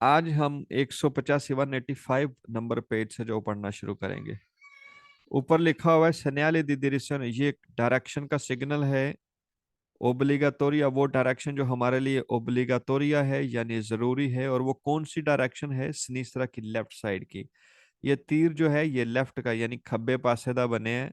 आज हम 185 number page से जो पढ़ना शुरू करेंगे। ऊपर लिखा हुआ है सेनियाले दी डिरेक्शन, ये एक डायरेक्शन का सिग्नल है। ओब्लिगातोरिया वो डायरेक्शन जो हमारे लिए ओब्लिगातोरिया है यानी जरूरी है, और वो कौन सी डायरेक्शन है? सिनिस्त्रा की लेफ्ट साइड की। ये तीर जो है ये लेफ्ट का यानी खब्बे पासेदा बने हैं।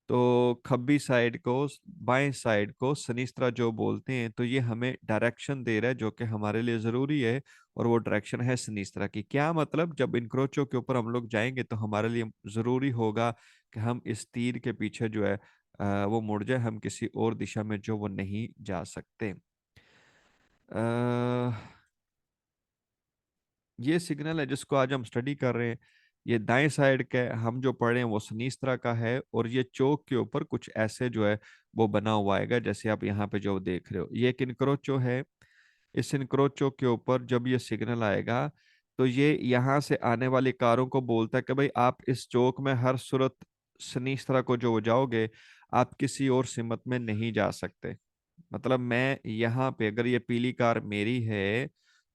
तो खब्बी साइड को, बाएं साइड को सनिस्त्रा जो बोलते हैं, तो ये हमें डायरेक्शन दे रहा है जो कि हमारे लिए जरूरी है। और वो डायरेक्शन है सनिस्त्रा की। क्या मतलब? जब इनक्रोचो के ऊपर हम लोग जाएंगे तो हमारे लिए जरूरी होगा कि हम इस तीर के पीछे जो है वो मुड़ जाए, हम किसी और दिशा में जो वो नहीं जा सकते। अ, ये सिग्नल है जिसको आज हम स्टडी कर रहे हैं। ये दाएं साइड के हम जो पढ़ रहे हैं वो सनीस्त्रा का है, और ये चौक के ऊपर कुछ ऐसे जो है वो बना हुआ आएगा, जैसे आप यहाँ पे जो देख रहे हो। ये एक इनक्रोचो है। इस इनक्रोचो के ऊपर जब ये सिग्नल आएगा तो ये यहाँ से आने वाली कारों को बोलता है कि भाई आप इस चौक में हर सूरत सनीस्त्रा को जो जाओगे, आप किसी और सिमत में नहीं जा सकते। मतलब मैं यहाँ पे, अगर ये पीली कार मेरी है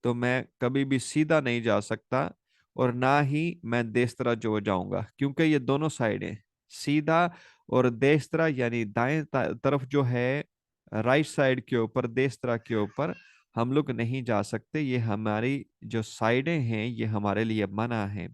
तो मैं कभी भी सीधा नहीं जा सकता, और ना ही मैं देस्तरा जो जाऊंगा, क्योंकि ये दोनों साइड है। सीधा और देस्तरा यानी दाएं तरफ जो है, राइट साइड के ऊपर, देस्तरा के ऊपर हम लोग नहीं जा सकते। ये हमारी जो साइडें हैं ये हमारे लिए मना है।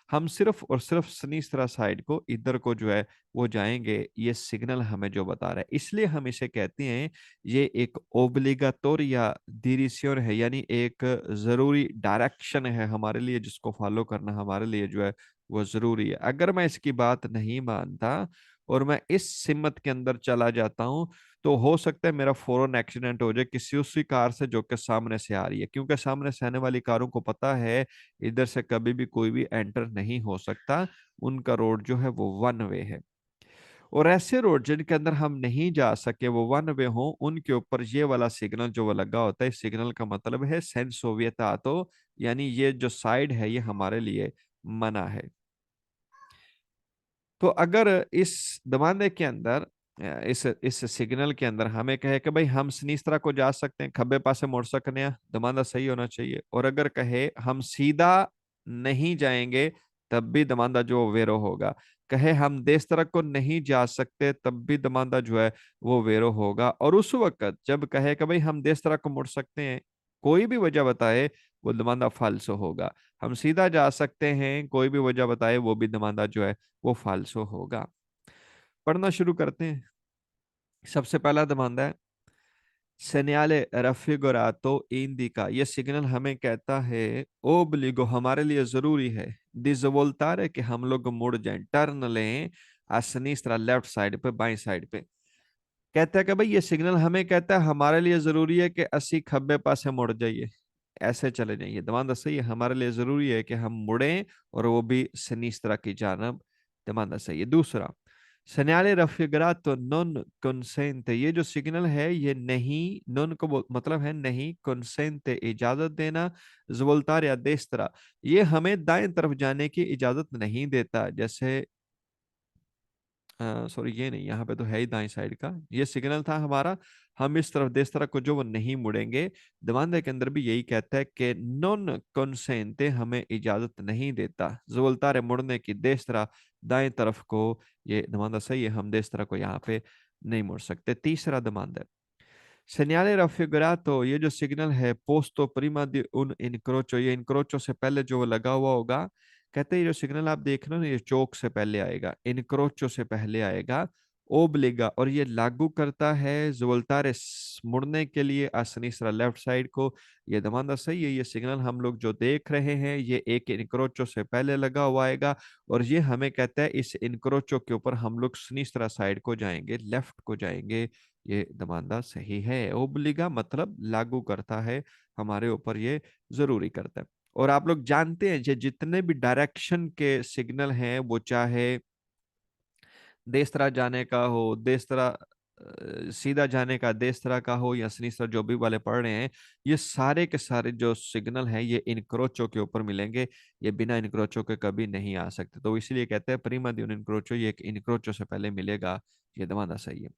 हम सिर्फ और सिर्फ सनीस्त्रा साइड को, इधर को जो है वो जाएंगे। ये सिग्नल हमें जो बता रहा है, इसलिए हम इसे कहते हैं ये एक ओब्लिगातोरिया डिरेक्शन है, यानी एक जरूरी डायरेक्शन है हमारे लिए, जिसको फॉलो करना हमारे लिए जो है वो जरूरी है। अगर मैं इसकी बात नहीं मानता और मैं इस सिमत के अंदर चला जाता हूं, तो हो सकता है मेरा फौरन एक्सीडेंट हो जाए किसी उसी कार से जो कि सामने से आ रही है, क्योंकि सामने से आने वाली कारों को पता है इधर से कभी भी कोई भी एंटर नहीं हो सकता। उनका रोड जो है वो वन वे है। और ऐसे रोड जिनके अंदर हम नहीं जा सके, वो वन वे हो, उनके ऊपर ये वाला सिग्नल जो वो लगा होता है, इस सिग्नल का मतलब है सेंसोवियतातो, यानी ये जो साइड है ये हमारे लिए मना है। तो अगर इस दमाने के अंदर, इस सिग्नल के अंदर हमें कहे कि भाई हम सनीस्त्रा को जा सकते हैं, खब्बे पासे मुड़ सकते हैं, दमाना सही होना चाहिए। और अगर कहे हम सीधा नहीं जाएंगे, तब भी दमांदा जो वेरो होगा। कहे हम देश तरफ को नहीं जा सकते, तब भी दमांदा जो है वो वेरो होगा। और उस वक्त जब कहे कि भाई हम देश तरफ को मुड़ सकते हैं, कोई भी वजह बताए, वो दमांदा फाल्सो होगा। हम सीधा जा सकते हैं, कोई भी वजह बताए, वो भी दमांदा जो है वो फाल्सो होगा। पढ़ना शुरू करते हैं। सबसे पहला दमांदा है सेनियाले रफिगोरातो इंदिका। ये सिग्नल हमें कहता है ओब्लिगो, हमारे लिए जरूरी है, डिजवोल्तारे कि हम लोग मुड़ जाएं, टर्न लें असनीस्त्रा लेफ्ट साइड पे, बाई साइड पे। कहता है कि भाई ये सिग्नल हमें कहता है हमारे लिए जरूरी है कि अस्सी खब्बे पासे मुड़ जाइए, ऐसे चले जाइए। दमांदा सही है, हमारे लिए जरूरी है कि हम मुड़ें, और वो भी सनीस्त्रा की जानब। दमांदा सही है। दूसरा, सन्याले रफिगरातो नॉन कंसेंट, ये जो सिग्नल है ये नहीं, नॉन को मतलब है नहीं, कंसेंट इजाजत देना, जवल्तार या देस्तरा ये हमें दाएं तरफ जाने की इजाजत नहीं देता। जैसे सॉरी, ये नहीं, यहाँ पे तो है ही दाएं साइड का। ये सिग्नल था हमारा, हम इस तरफ देश तरफ को जो वो नहीं मुड़ेंगे। दमांदे के अंदर भी यही कहता है कि नॉन कंसेंटे हमें इजाजत नहीं देता जोलतारे मुड़ने की देश तरफ, दाएं तरफ को। ये दमांदा सही है, हम देश तरफ को यहाँ पे नहीं मुड़ सकते। तीसरा दमांदा, सेनियाले रफिगरातो, ये जो सिग्नल है पोस्तो प्रीमा दी उन इनक्रोचो, ये इनक्रोचो से पहले जो लगा हुआ होगा। कहते हैं ये जो सिग्नल आप देख रहे हो ना, ये चौक से पहले आएगा, इनक्रोचो से पहले आएगा। ओब्लिगा, और ये लागू करता है जोल्तारे मुड़ने के लिए असनीसरा लेफ्ट साइड को। ये दमांदा सही है, ये सिग्नल हम लोग जो देख रहे हैं ये एक इनक्रोचो से पहले लगा हुआ आएगा, और ये हमें कहता है इस इनक्रोचो के ऊपर हम लोग सनीसरा साइड को जाएंगे, लेफ्ट को जाएंगे। ये दमानदा सही है। ओब्लिगा मतलब लागू करता है हमारे ऊपर, ये जरूरी करता है। और आप लोग जानते हैं जितने भी डायरेक्शन के सिग्नल हैं, वो चाहे देश तरह जाने का हो, देश तरह सीधा जाने का, देश तरह का हो, या सनीसरा जो भी वाले पढ़ रहे हैं, ये सारे के सारे जो सिग्नल हैं ये इनक्रोचो के ऊपर मिलेंगे। ये बिना इनक्रोचो के कभी नहीं आ सकते। तो इसलिए कहते हैं प्रीमा दी इनक्रोचो, ये एक इनक्रोचो से पहले मिलेगा। ये दमाना सही है।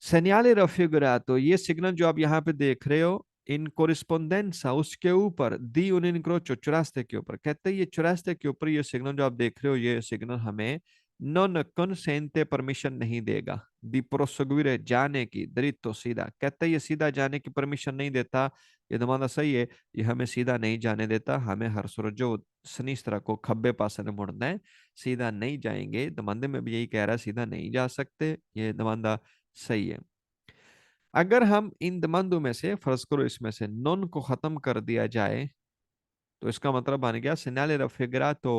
सेनियाले रफिगुरा, तो ये सिग्नल जो आप यहाँ पे देख रहे हो, इन कोरिस्पोंडेंसा उसके ऊपर दी उन इनक्रोचो चौरास्ते के ऊपर, कहते हैं ये चौरास्ते के ऊपर ये सिग्नल जो आप देख रहे हो, ये सिग्नल हमें नॉन कंसेंटे परमिशन नहीं देगा दी प्रोसेगुरे जाने की दरितो सीधा, कहते हैं ये सीधा जाने की परमिशन नहीं देता। ये दमाना सही है, ये हमें सीधा नहीं जाने देता, हमें हर सूरत जो सनीस्त्रा को खब्बे पास ने मुड़ना है, सीधा नहीं जाएंगे। दमांदे में भी यही कह रहा है सीधा नहीं जा सकते, ये दमांदा सही है। अगर हम इन दमंदों में से फर्ज करो इसमें से नॉन को खत्म कर दिया जाए तो इसका मतलब बन गया segnale raffigurato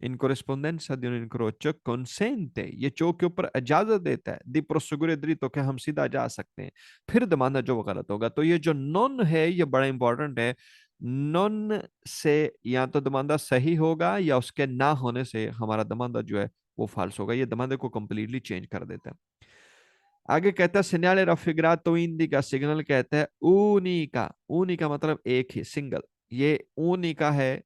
in corrispondenza di un incrocio consente, ये चौक के ऊपर इजाजत देता है दी proseguire dritto कि हम सीधा जा सकते हैं। फिर दमाना जो गलत होगा, तो ये जो नॉन है ये बड़ा इंपॉर्टेंट है। नॉन से या तो दमांदा सही होगा या उसके ना होने से हमारा दमांदा जो है वो फाल्स होगा, ये दमांदे को कंप्लीटली चेंज कर देता है। आगे कहता है सिग्नल raffigurato indica, सिग्नल कहता है ऊनी का मतलब एक ही सिंगल, ये ऊनी का है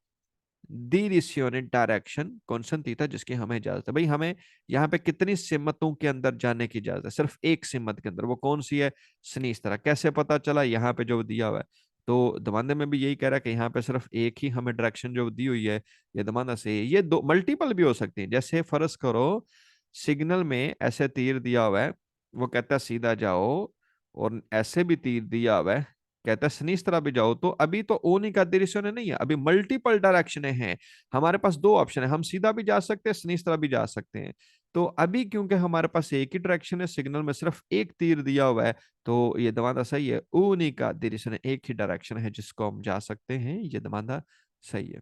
डिरेक्शन डायरेक्शन कौन थीटा जिसकी हमें इजाजत है। भाई हमें यहाँ पे कितनी सिमतों के अंदर जाने की इजाजत है, सिर्फ एक सिमत के अंदर, वो कौन सी है, सिनीस्त्रा। कैसे पता चला, यहाँ पे जो दिया हुआ है, तो दमांदे में भी यही कह रहा है कि यहाँ पे सिर्फ एक ही हमें डायरेक्शन जो दी हुई है, ये दमांदा से ये दो मल्टीपल भी हो सकती है। जैसे फर्ज करो सिग्नल में ऐसे तीर दिया हुआ है, वो कहता है सीधा जाओ, और ऐसे भी तीर दिया हुआ है कहता है सनीस भी जाओ, तो अभी तो ओनी का डायरेक्शन नहीं है, अभी मल्टीपल डायरेक्शन हैं। हमारे पास दो ऑप्शन है, हम सीधा भी जा सकते हैं, सनीस भी जा सकते हैं। तो अभी क्योंकि हमारे पास एक ही डायरेक्शन है, सिग्नल में सिर्फ एक तीर दिया हुआ है, तो ये दमादा सही है। ओनी का डायरेक्शन है, एक ही डायरेक्शन है जिसको हम जा सकते हैं, ये दमादा सही है।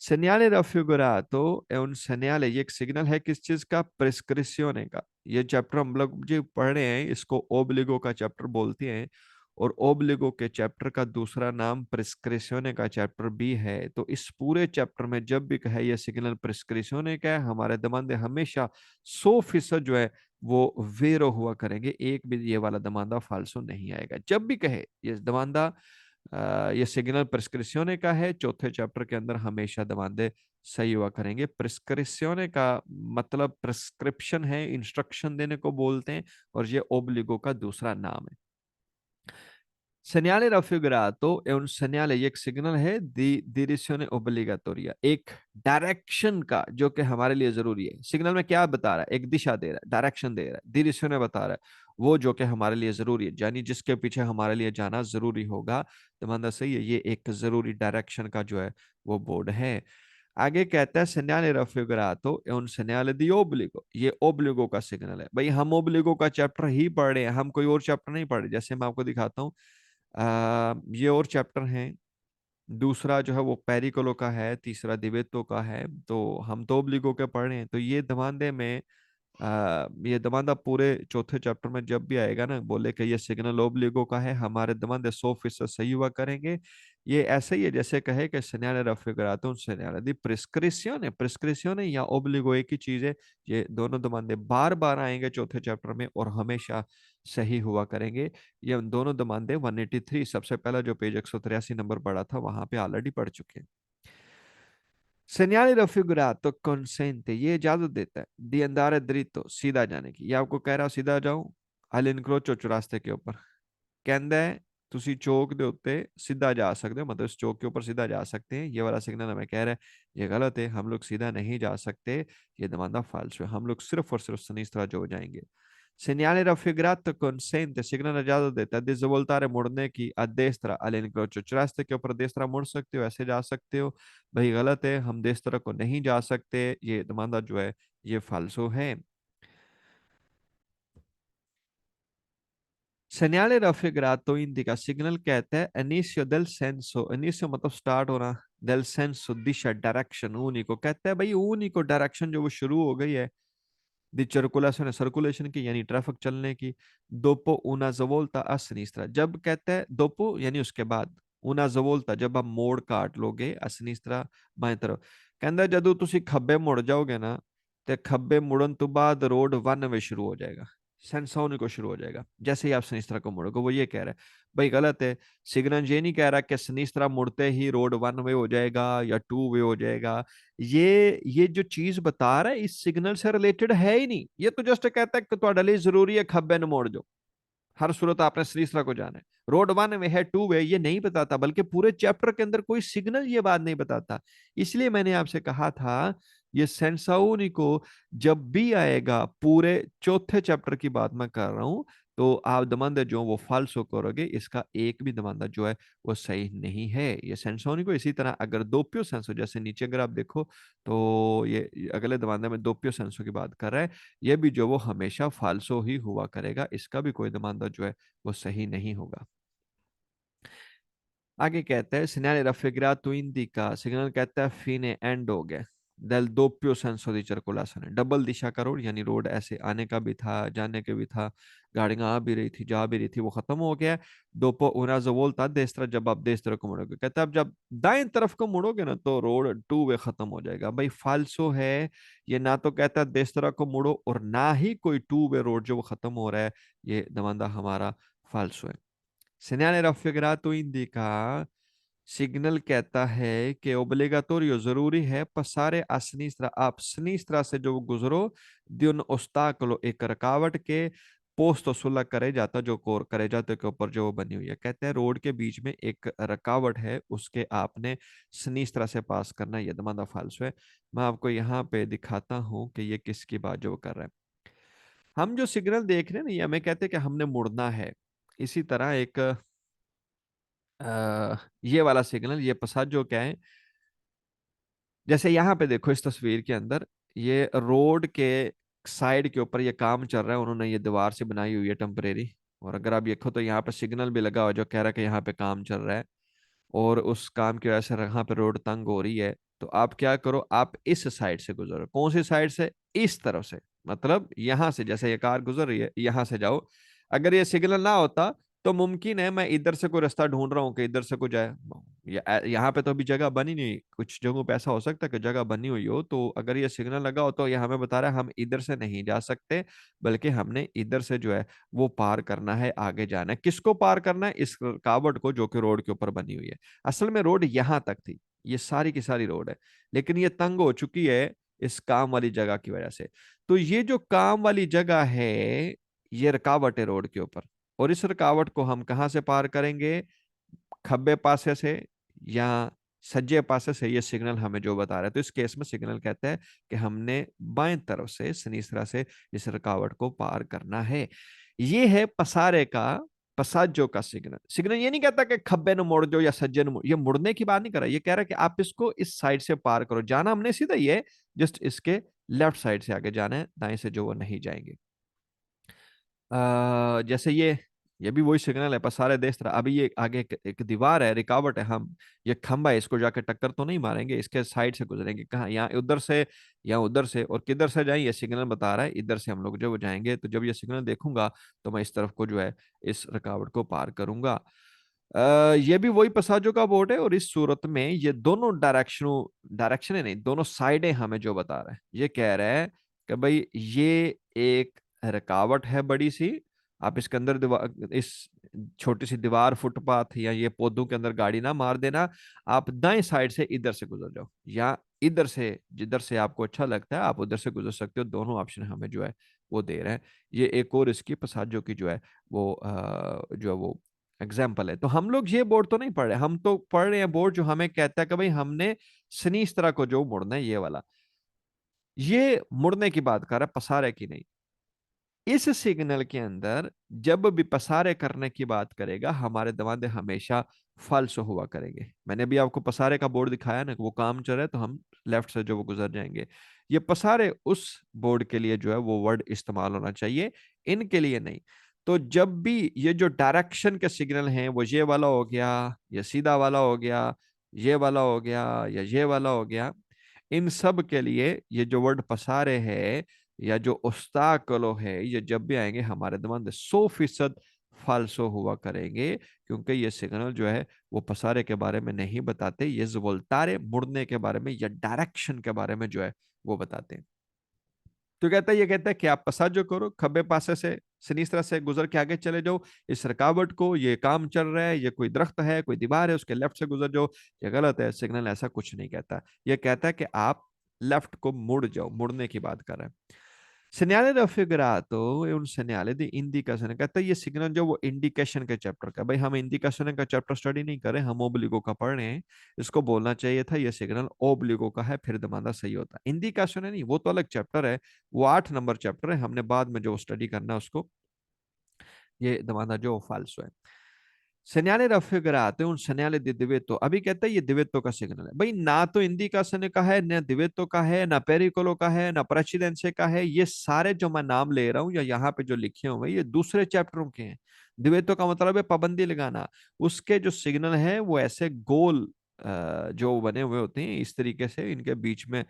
Segnale raffigurato è un segnale, ये एक सिग्नल है किस चीज का, प्रिस्क्रिप्शन का। ये चैप्टर हम लोग जो पढ़ रहे हैं इसको ओब्लिगो का चैप्टर बोलते हैं, और ओब्लिगो के चैप्टर का दूसरा नाम प्रिस्क्रिप्शन का चैप्टर भी है। तो इस पूरे चैप्टर में जब भी कहे ये सिग्नल प्रिस्क्रिप्शन का है, हमारे दमांदे हमेशा 100% जो है वो वेरो हुआ करेंगे, एक भी ये वाला दमांदा फाल्सो नहीं आएगा। जब भी कहे ये दमांदा ये सिग्नल प्रिस्क्रिप्शन का है, चौथे चैप्टर के अंदर हमेशा दमांदे सही हुआ करेंगे। प्रिस्क्रिप्शन का मतलब प्रिस्क्रिप्शन है, इंस्ट्रक्शन देने को बोलते हैं, और ये ओब्लिगो का दूसरा नाम है। Segnale raffigurato è un segnale, ये एक सिग्नल है दी direzione obbligatoria, एक डायरेक्शन का जो कि हमारे लिए जरूरी है। सिग्नल में क्या बता रहा है, एक दिशा दे रहा है, डायरेक्शन दे रहा है, direzione बता रहा है वो जो कि हमारे लिए जरूरी है, यानी जिसके पीछे हमारे लिए जाना जरूरी होगा। तो मानना सही है, ये एक जरूरी डायरेक्शन का जो है वो बोर्ड है। आगे कहता है segnale raffigurato è un segnale di obbligo, ये ओब्लिगो का सिग्नल है। भाई हम ओब्लिगो का चैप्टर ही पढ़ रहे हैं, हम कोई और चैप्टर नहीं पढ़ रहे। जैसे मैं आपको दिखाता हूँ, ये और चैप्टर हैं, दूसरा जो है वो पेरिकोलो का है, तीसरा दिवेतो का है, तो हम तो ओब्लिगो के पढ़ रहे हैं। तो ये दमांदे में ये दमांदा पूरे चौथे चैप्टर में जब भी आएगा ना, बोले कि ये सिग्नल ओब्लिगो का है, हमारे दमांदे 100% सही हुआ करेंगे। ये ऐसे ही है जैसे कहे कि segnale raffigurato un segnale di prescrizione, prescription या ओब्लिगो एक ही चीज है। ये दोनों दमांदे बार बार आएंगे चौथे चैप्टर में और हमेशा सही हुआ करेंगे। ये दोनों दमांदे 183 सबसे पहला जो पेज 183 नंबर पढ़ा था वहां पे ऑलरेडी पढ़ चुके हैं। Segnale raffigurato consente, ये इजाजत देता है di andare dritto, सीधा जाने की। ये आपको कह रहा सीधा जाओ all'incrocio चौरास्ते के ऊपर, कहता है ਤੁਸੀਂ चौक ਦੇ ਉੱਤੇ सीधा जा सकते हो, मतलब इस चौक के ऊपर सीधा जा सकते हैं। ये वाला सिग्नल हमें कह रहा है ये गलत है, हम लोग सीधा नहीं जा सकते, ये दमांदा फाल्स है, हम लोग सिर्फ और सिर्फ सिनिस्tra जो हो जाएंगे। Segnale raffigurato consente, सिग्नल इजाजत देता है di svoltare मुड़ने की a destra all'incrocio, चौरास्ते के ऊपर देसरा मुड़ सकते हो, ऐसे जा सकते हो। भाई गलत है, हम देसरा को नहीं जा सकते, ये दमांदा जो है ये फाल्सो है। Segnale raffigurato indica, सिग्नल कहता है इनिशियो del senso, इनिशियो मतलब स्टार्ट होना, del senso दिशा डायरेक्शन, ऊनी को कहता है भाई ऊनी को डायरेक्शन जो वो शुरू हो गई है दी सर्कुलेशन है, सर्कुलेशन की यानी ट्रैफिक चलने की। दोपो una svolta a sinistra, जब कहता है दोपो यानी उसके बाद, una svolta जब आप मोड़ काट लोगे, a sinistra बाएं तरफ, कहता है जदों तुसी खब्बे मुड़ जाओगे ना, ते खब्बे मुड़न तो बाद रोड वन वे शुरू हो जाएगा, सेंस होने को शुरू हो जाएगा जैसे ही आप सिनिस्त्रा को मुड़ोगे। वो ये कह रहा है, भाई गलत है, सिग्नल ये नहीं कह रहा कि सिनिस्त्रा मुड़ते ही रोड वन वे हो जाएगा या टू वे हो जाएगा। ये जो चीज बता रहा है इस सिग्नल से रिलेटेड है ही नहीं, ये तो जस्ट कहता है कि ਤੁਹਾਡੇ ਲਈ ਜ਼ਰੂਰੀ है खब्बे न मोड़ जो। हर सूरत आपने सिनिस्ट्रा को जाना है। रोड वन वे है, टू वे, ये नहीं बताता, बल्कि पूरे चैप्टर के अंदर कोई सिग्नल ये बात नहीं बताता। इसलिए मैंने आपसे कहा था ये सेंसाउनी को जब भी आएगा, पूरे चौथे चैप्टर की बात मैं कर रहा हूं, तो आप दमांदा जो वो फाल्सो करोगे, इसका एक भी दमांदा जो है वो सही नहीं है। ये सेंसोनी को इसी तरह अगर दोप्यो सेंसो, जैसे नीचे अगर आप देखो तो ये अगले दमांदे में दोप्यो सेंसो की बात कर रहा है, ये भी जो वो हमेशा फाल्सो ही हुआ करेगा, इसका भी कोई दमांदा जो है वो सही नहीं होगा। आगे कहते हैं segnale raffigurato indica, सिग्नल कहता है fine end हो गया, del doppio senso di circolazione, double दिशा का रोड, यानी रोड ऐसे आने का भी था, जाने के भी था, गाड़ियां आ भी रही थी, जा भी रही थी, वो खत्म हो गया। दोपो una volta a destra, जब आप देश तरफ को मुड़ोगे, कहता है अब जब दाएं तरफ को मुड़ोगे ना तो रोड टू वे खत्म हो जाएगा। भाई फाल्सो है ये, ना तो कहता है देश तरफ को मुड़ो और ना ही कोई टू वे रोड जो वो खत्म हो रहा है, ये दमांदा हमारा फाल्सो है। Segnale raffigurato indica, सिग्नल कहता है कि ओब्लिगाटोरियो जरूरी है पसारे a sinistra, आप सिनिस्त्रा से जो गुजरो, di un ostacolo, एक रुकावट के, पोस्तो सुलह करे जाता, जो कोर करे जाते के ऊपर जो बनी हुई है। कहते हैं रोड के बीच में एक रुकावट है, उसके आपने सिनिस्त्रा से पास करना, ये दमादा फाल्सो है। मैं आपको यहाँ पे दिखाता हूँ कि ये किसकी बात जो कर रहा है। हम जो सिग्नल देख रहे हैं ना, ये हमें कहते हैं कि हमने मुड़ना है। इसी तरह एक ये वाला सिग्नल, ये पसाज जो क्या है, जैसे यहाँ पे देखो इस तस्वीर के अंदर, ये रोड के साइड के ऊपर ये काम चल रहा है, उन्होंने ये दीवार से बनाई हुई है टेम्परेरी। और अगर आप देखो तो यहाँ पे सिग्नल भी लगा हुआ है जो कह रहा है कि यहाँ पे काम चल रहा है, और उस काम की वजह से यहाँ पे रोड तंग हो रही है। तो आप क्या करो, आप इस साइड से गुजरो। कौन सी साइड से? इस तरफ से, मतलब यहाँ से, जैसे ये कार गुजर रही है यहाँ से जाओ। अगर ये सिग्नल ना होता तो मुमकिन है मैं इधर से कोई रास्ता ढूंढ रहा हूँ कि इधर से को जाए। यहाँ पे तो अभी जगह बनी नहीं, कुछ जगहों पे ऐसा हो सकता है कि जगह बनी हुई हो, तो अगर ये सिग्नल लगा हो तो ये हमें बता रहा है हम इधर से नहीं जा सकते, बल्कि हमने इधर से जो है वो पार करना है, आगे जाना है। किसको पार करना है? इस रुकावट को जो कि रोड के ऊपर बनी हुई है। असल में रोड यहां तक थी, ये सारी की सारी रोड है, लेकिन ये तंग हो चुकी है इस काम वाली जगह की वजह से। तो ये जो काम वाली जगह है, ये रुकावट है रोड के ऊपर, और इस रुकावट को हम कहाँ से पार करेंगे? खब्बे पासे से या सज्जे पासे से, ये सिग्नल हमें जो बता रहा है। तो इस केस में सिग्नल कहता है कि हमने बाएं तरफ से सनीसरा से इस रुकावट को पार करना है। ये है पसारे का, पसाजो का सिग्नल। सिग्नल ये नहीं कहता कि खब्बे न मोड़ दो या सज्जे न मोड़, ये मुड़ने की बात नहीं कर रहा, ये कह रहा है कि आप इसको इस साइड से पार करो। जाना हमने सीधा ही है, जस्ट इसके लेफ्ट साइड से आगे जाना है, दाएं से जो वो नहीं जाएंगे। जैसे ये भी वही सिग्नल है, पर सारे देश तरह। अभी ये आगे एक दीवार है, रुकावट है, हम ये खंबा है, इसको जाके टक्कर तो नहीं मारेंगे, इसके साइड से गुजरेंगे। कहाँ? यहाँ उधर से या उधर से, और किधर से जाए ये सिग्नल बता रहा है, इधर से हम लोग जो जाएंगे। तो जब ये सिग्नल देखूंगा तो मैं इस तरफ को जो है इस रुकावट को पार करूंगा। ये भी वही पसाजो का बोर्ड है, और इस सूरत में ये दोनों डायरेक्शन है नहीं, दोनों साइडें हमें जो बता रहा है, ये कह रहा है कि भाई ये एक रुकावट है बड़ी सी, आप इसके अंदर दीवार, इस छोटी सी दीवार, फुटपाथ या ये पौधों के अंदर गाड़ी ना मार देना, आप दाएं साइड से इधर से गुजर जाओ, या इधर से, जिधर से आपको अच्छा लगता है आप उधर से गुजर सकते हो। दोनों ऑप्शन हमें जो है वो दे रहे हैं। ये एक और इसकी पसाजो की जो है वो जो है वो एग्जाम्पल है। तो हम लोग ये बोर्ड तो नहीं पढ़ रहे, हम तो पढ़ रहे हैं बोर्ड जो हमें कहता है कि भाई हमने शनि तरह को जो मुड़ना है, ये वाला, ये मुड़ने की बात कर रहा है, पसारे की नहीं। इस सिग्नल के अंदर जब भी पसारे करने की बात करेगा, हमारे दवादे हमेशा फॉल्स हुआ करेंगे। मैंने भी आपको पसारे का बोर्ड दिखाया ना, वो काम चल रहा है तो हम लेफ्ट से जो वो गुजर जाएंगे। ये पसारे उस बोर्ड के लिए जो है वो वर्ड इस्तेमाल होना चाहिए, इनके लिए नहीं। तो जब भी ये जो डायरेक्शन के सिग्नल हैं, वो ये वाला हो गया, ये सीधा वाला हो गया, ये वाला हो गया, या ये वाला हो गया, इन सब के लिए ये जो वर्ड पसारे है या जो ओस्ताकलो है, ये जब भी आएंगे हमारे दिमाग में 100% फाल्सो हुआ करेंगे, क्योंकि ये सिग्नल जो है वो पसारे के बारे में नहीं बताते, ये वोल्टारे मुड़ने के बारे में या डायरेक्शन के बारे में जो है वो बताते हैं। तो कहता है, ये कहता है कि आप पसाजो करो, खब्बे पासे से सिनीस्त्रा से गुजर के आगे चले जाओ, इस रुकावट को, ये काम चल रहा है, ये कोई दरख्त है, कोई दीवार है, उसके लेफ्ट से गुजर जाओ। ये गलत है, सिग्नल ऐसा कुछ नहीं कहता। ये कहता है कि आप लेफ्ट को मुड़ जाओ, मुड़ने की बात कर रहे हैं। Segnale raffigurato è un segnale di indicazione, कहता है ये सिग्नल जो वो इंडिकेशन के चैप्टर का, भाई हम इंडिकेशन का चैप्टर स्टडी नहीं कर रहे, हम ओब्लिगो का पढ़ रहे हैं। इसको बोलना चाहिए था ये सिग्नल ओब्लिगो का है, फिर दमाना सही होता। इंडिकेशन है नहीं, वो तो अलग चैप्टर है, वो 8 नंबर चैप्टर है, हमने बाद में जो स्टडी करना है उसको, ये दमाना जो फाल्सो है। segnale raffigurato è un segnale di divetto, अभी कहता है ये दिवेत्तो का सिग्नल है। भाई ना तो इंडिकेशन का है, ना दिवेत्तो का है, ना पेरिकोलो का है, ना प्रेसिडेंसे का है। ये सारे जो मैं नाम ले रहा हूँ या यहाँ पे जो लिखे हुए हैं ये दूसरे चैप्टरों के हैं। दिवेत्तो का मतलब है पाबंदी लगाना। उसके जो सिग्नल है वो ऐसे गोल जो बने हुए होते हैं इस तरीके से, इनके बीच में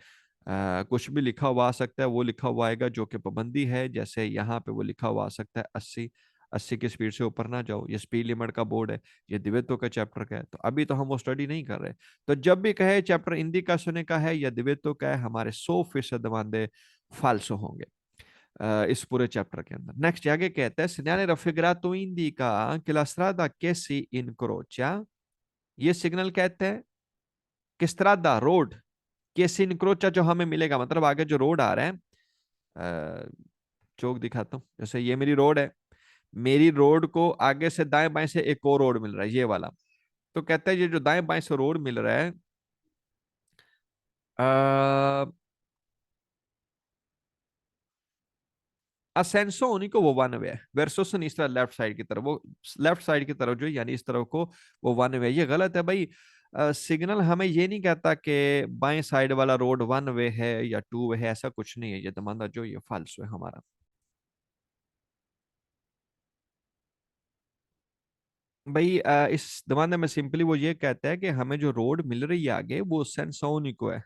कुछ भी लिखा हुआ आ सकता है, वो लिखा हुआ आएगा जो कि पाबंदी है। जैसे यहाँ पे वो लिखा हुआ आ सकता है 80, 80 की स्पीड से ऊपर ना जाओ, ये स्पीड लिमिट का बोर्ड है। ये दिवेतो का चैप्टर का है, तो अभी तो हम वो स्टडी नहीं कर रहे। तो जब भी कहे चैप्टर इंडिकाशने का है या दिवेतो का है, हमारे 100% मानदे फाल्सो होंगे इस पूरे चैप्टर के अंदर। नेक्स्ट आगे कहते हैं segnale raffigurato indica che la strada che si incrocia, ये सिग्नल कहते हैं कि strada रोड के si incrocia जो हमें मिलेगा, मतलब आगे जो रोड आ रहा है, चौक दिखाता हूँ, जैसे ये मेरी रोड है, मेरी रोड को आगे से दाएं बाएं से एक और रोड मिल रहा है ये वाला। तो कहते हैं ये जो दाएं बाएं से रोड मिल रहा है, असेंसो उन्हीं को वो वन वे है, वर्सो सिनिस्ट्रा लेफ्ट साइड की तरफ, वो लेफ्ट साइड की तरफ जो है, यानी इस तरफ को वो वन वे। ये गलत है भाई। सिग्नल हमें ये नहीं कहता कि बाएं साइड वाला रोड वन वे है या टू वे है, ऐसा कुछ नहीं है। ये दमांदा जो ये फाल्सो है हमारा। भाई इस दमांदे में सिंपली वो ये कहता है कि हमें जो रोड मिल रही है आगे वो सेंसोनिको है।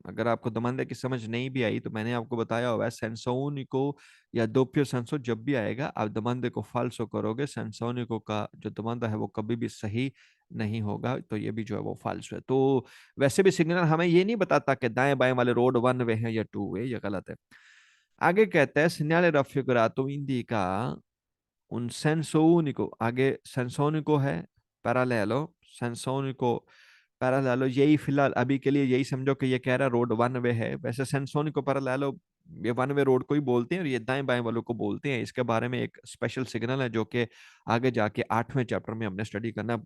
अगर आपको दमांदे की समझ नहीं भी आई तो मैंने आपको बताया हुआ है, सेंसोनिको या दोप्यो सेंसो जब भी आएगा आप दमांदे को फाल्सो करोगे, सेंसोनिको का जो दमांदा है वो कभी भी सही नहीं होगा, तो ये भी जो है वो फाल्सो है। तो वैसे भी सिग्नल हमें ये नहीं बताता कि दाएं बाएं वाले रोड वन वे है या टू वे, ये गलत है। आगे कहता है segnale raffigurato indica un senso unico, आगे सेंसोनिको है, पैरालेलो, सेंसोनिको पैरालेलो, यही फिलहाल अभी के लिए यही समझो कि ये कह रहा है रोड वन वे है। वैसे सेंसोनिको पैरालेलो ये वन वे रोड को ही बोलते हैं और ये दाएं बाएं वालों को बोलते हैं। इसके बारे में एक स्पेशल सिग्नल है जो कि आगे जाके 8वें चैप्टर में हमने स्टडी करना।